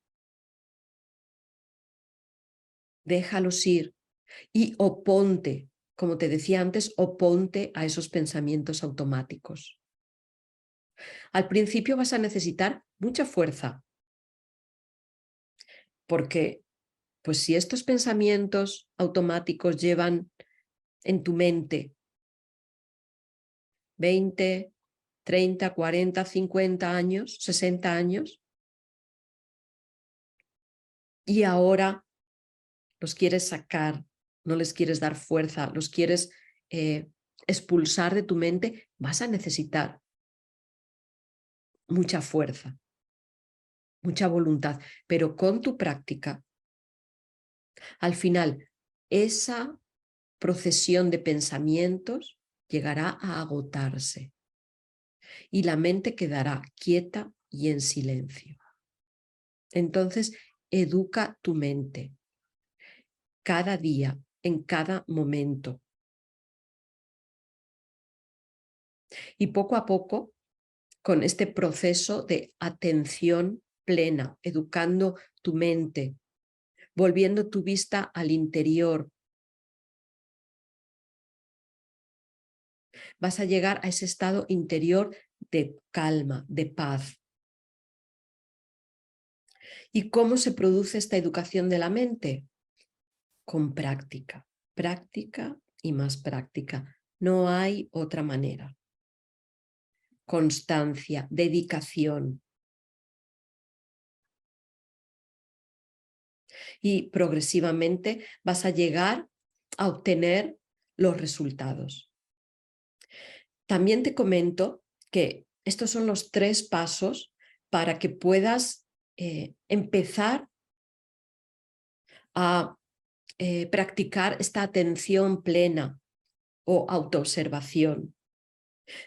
Déjalos ir y oponte, como te decía antes, oponte a esos pensamientos automáticos. Al principio vas a necesitar mucha fuerza, porque pues si estos pensamientos automáticos llevan en tu mente 20, 30, 40, 50 años, 60 años, y ahora los quieres sacar, no les quieres dar fuerza, los quieres expulsar de tu mente, vas a necesitar mucha fuerza, mucha voluntad, pero con tu práctica, al final, esa procesión de pensamientos llegará a agotarse y la mente quedará quieta y en silencio. Entonces, educa tu mente cada día, en cada momento. Y poco a poco, con este proceso de atención plena, educando tu mente, volviendo tu vista al interior, vas a llegar a ese estado interior de calma, de paz. ¿Y cómo se produce esta educación de la mente? Con práctica, práctica y más práctica. No hay otra manera. Constancia, dedicación. Y progresivamente vas a llegar a obtener los resultados. También te comento que estos son los 3 pasos para que puedas empezar a practicar esta atención plena o autoobservación.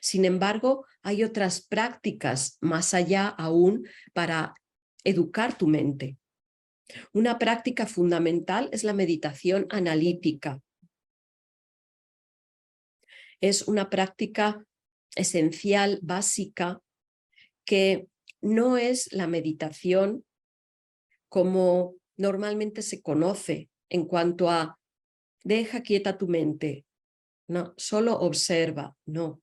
Sin embargo, hay otras prácticas más allá aún para educar tu mente. Una práctica fundamental es la meditación analítica. Es una práctica esencial, básica, que no es la meditación como normalmente se conoce en cuanto a deja quieta tu mente, no, solo observa, no.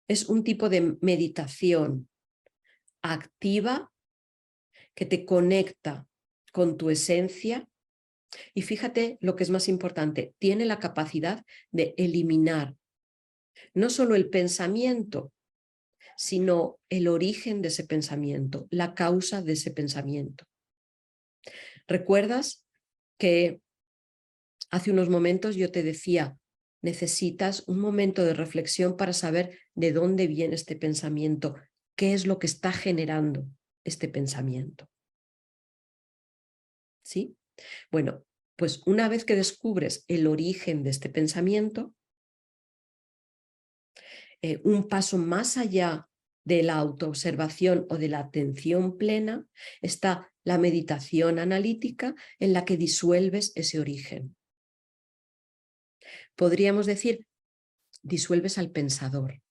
Es un tipo de meditación activa que te conecta con tu esencia y fíjate lo que es más importante, tiene la capacidad de eliminar no solo el pensamiento, sino el origen de ese pensamiento, la causa de ese pensamiento. ¿Recuerdas que hace unos momentos yo te decía, necesitas un momento de reflexión para saber de dónde viene este pensamiento, qué es lo que está generando este pensamiento? ¿Sí? Bueno, pues una vez que descubres el origen de este pensamiento, un paso más allá de la autoobservación o de la atención plena está la meditación analítica en la que disuelves ese origen. Podríamos decir, disuelves al pensador.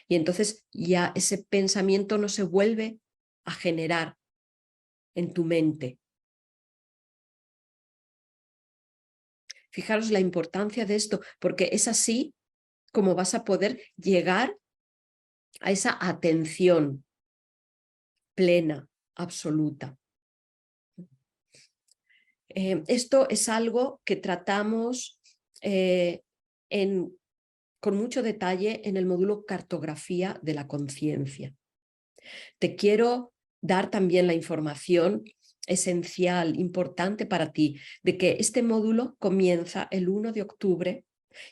Y entonces ya ese pensamiento no se vuelve a generar en tu mente. Fijaros la importancia de esto, porque es así como vas a poder llegar a esa atención plena, absoluta. Esto es algo que tratamos con mucho detalle en el módulo Cartografía de la Conciencia. Te quiero dar también la información esencial, importante para ti, de que este módulo comienza el 1 de octubre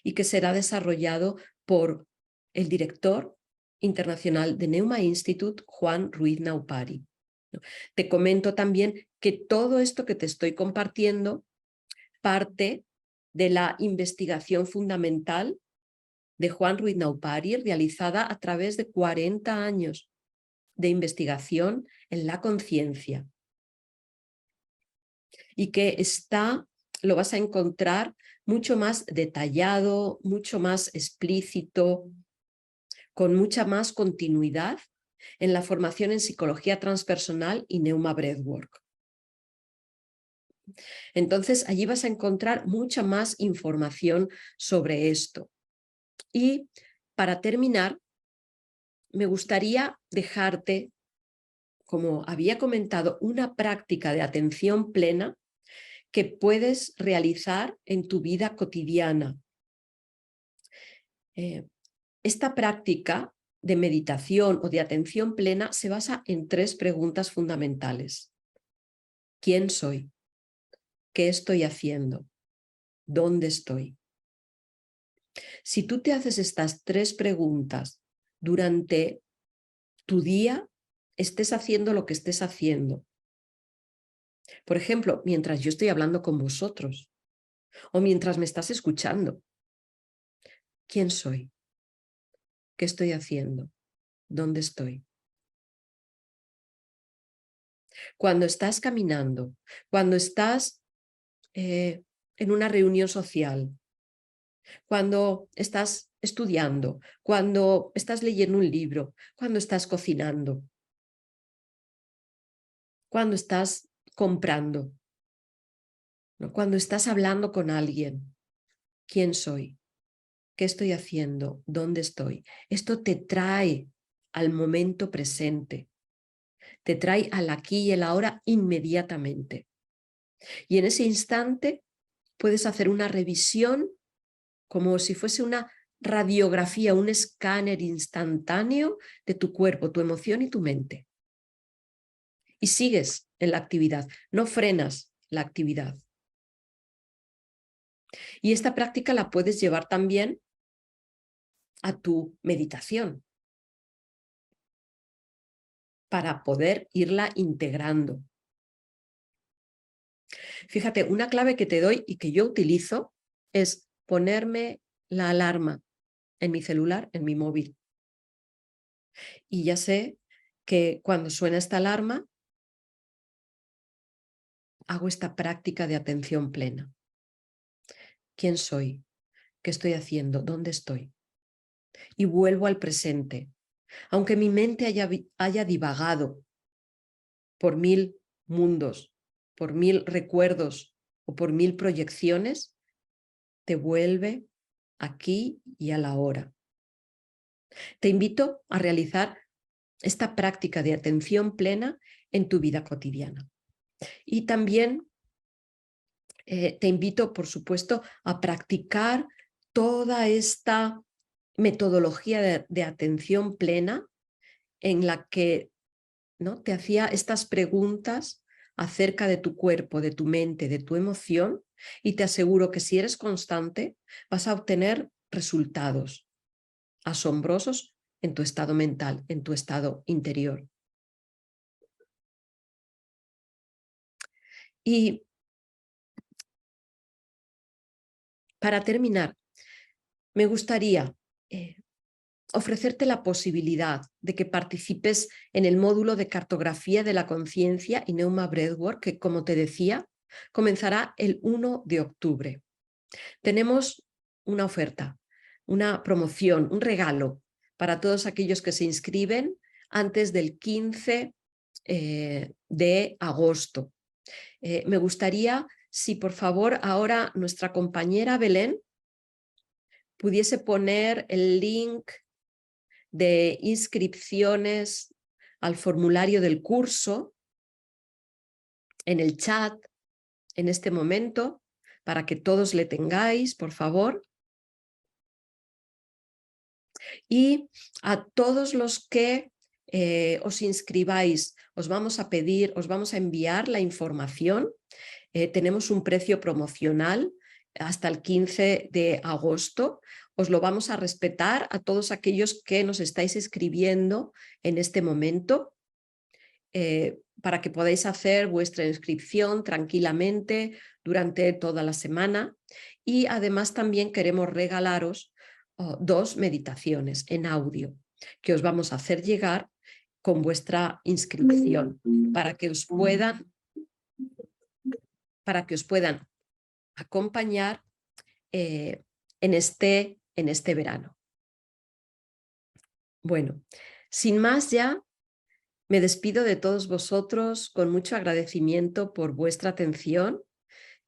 y que será desarrollado por el director internacional de Neuma Institute, Juan Ruiz Naupari. Te comento también que todo esto que te estoy compartiendo parte de la investigación fundamental de Juan Ruiz Naupari, realizada a través de 40 años de investigación en la conciencia, y que lo vas a encontrar mucho más detallado, mucho más explícito, con mucha más continuidad en la formación en psicología transpersonal y Neuma Breathwork. Entonces allí vas a encontrar mucha más información sobre esto. Y para terminar, me gustaría dejarte, como había comentado, una práctica de atención plena que puedes realizar en tu vida cotidiana. Esta práctica de meditación o de atención plena se basa en 3 preguntas fundamentales. ¿Quién soy? ¿Qué estoy haciendo? ¿Dónde estoy? Si tú te haces estas 3 preguntas durante tu día, estés haciendo lo que estés haciendo. Por ejemplo, mientras yo estoy hablando con vosotros o mientras me estás escuchando. ¿Quién soy? ¿Qué estoy haciendo? ¿Dónde estoy? Cuando estás caminando, cuando estás en una reunión social, cuando estás estudiando, cuando estás leyendo un libro, cuando estás cocinando, cuando estás comprando, ¿no? Cuando estás hablando con alguien. ¿Quién soy? ¿Qué estoy haciendo? ¿Dónde estoy? Esto te trae al momento presente, te trae al aquí y el ahora inmediatamente. Y en ese instante puedes hacer una revisión como si fuese una radiografía, un escáner instantáneo de tu cuerpo, tu emoción y tu mente. Y sigues en la actividad, no frenas la actividad. Y esta práctica la puedes llevar también a tu meditación para poder irla integrando. Fíjate, una clave que te doy y que yo utilizo es ponerme la alarma en mi celular, en mi móvil. Y ya sé que cuando suena esta alarma, hago esta práctica de atención plena. ¿Quién soy? ¿Qué estoy haciendo? ¿Dónde estoy? Y vuelvo al presente. Aunque mi mente haya divagado por 1000 mundos, por 1000 recuerdos o por 1000 proyecciones, te vuelve aquí y a la hora. Te invito a realizar esta práctica de atención plena en tu vida cotidiana. Y también te invito, por supuesto, a practicar toda esta metodología de atención plena en la que, ¿no?, te hacía estas preguntas acerca de tu cuerpo, de tu mente, de tu emoción, y te aseguro que si eres constante vas a obtener resultados asombrosos en tu estado mental, en tu estado interior. Y para terminar, me gustaría ofrecerte la posibilidad de que participes en el módulo de cartografía de la conciencia y Neuma Breathwork, que, como te decía, comenzará el 1 de octubre. Tenemos una oferta, una promoción, un regalo para todos aquellos que se inscriben antes del 15 de agosto. Me gustaría, si por favor ahora nuestra compañera Belén pudiese poner el link de inscripciones al formulario del curso en el chat, en este momento para que todos le tengáis, por favor. Y a todos los que os inscribáis, os vamos a pedir, os vamos a enviar la información. Tenemos un precio promocional hasta el 15 de agosto. Os lo vamos a respetar a todos aquellos que nos estáis escribiendo en este momento, para que podáis hacer vuestra inscripción tranquilamente durante toda la semana. Y además también queremos regalaros 2 meditaciones en audio que os vamos a hacer llegar con vuestra inscripción para que os puedan acompañar en este verano. Bueno, sin más ya, me despido de todos vosotros con mucho agradecimiento por vuestra atención.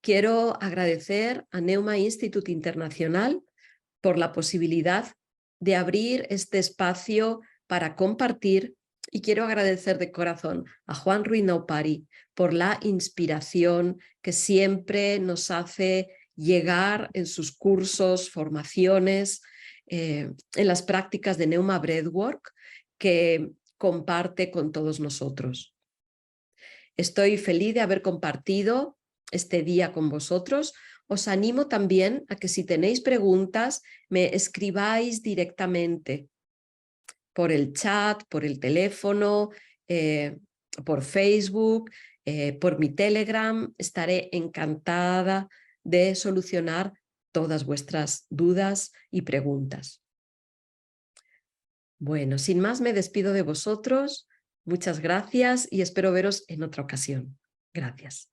Quiero agradecer a Neuma Institute Internacional por la posibilidad de abrir este espacio para compartir, y quiero agradecer de corazón a Juan Ruiz Naupari por la inspiración que siempre nos hace llegar en sus cursos, formaciones, en las prácticas de Neuma Breathwork que comparte con todos nosotros. Estoy feliz de haber compartido este día con vosotros. Os animo también a que si tenéis preguntas me escribáis directamente por el chat, por el teléfono, por Facebook, por mi Telegram. Estaré encantada de solucionar todas vuestras dudas y preguntas. Bueno, sin más me despido de vosotros. Muchas gracias y espero veros en otra ocasión. Gracias.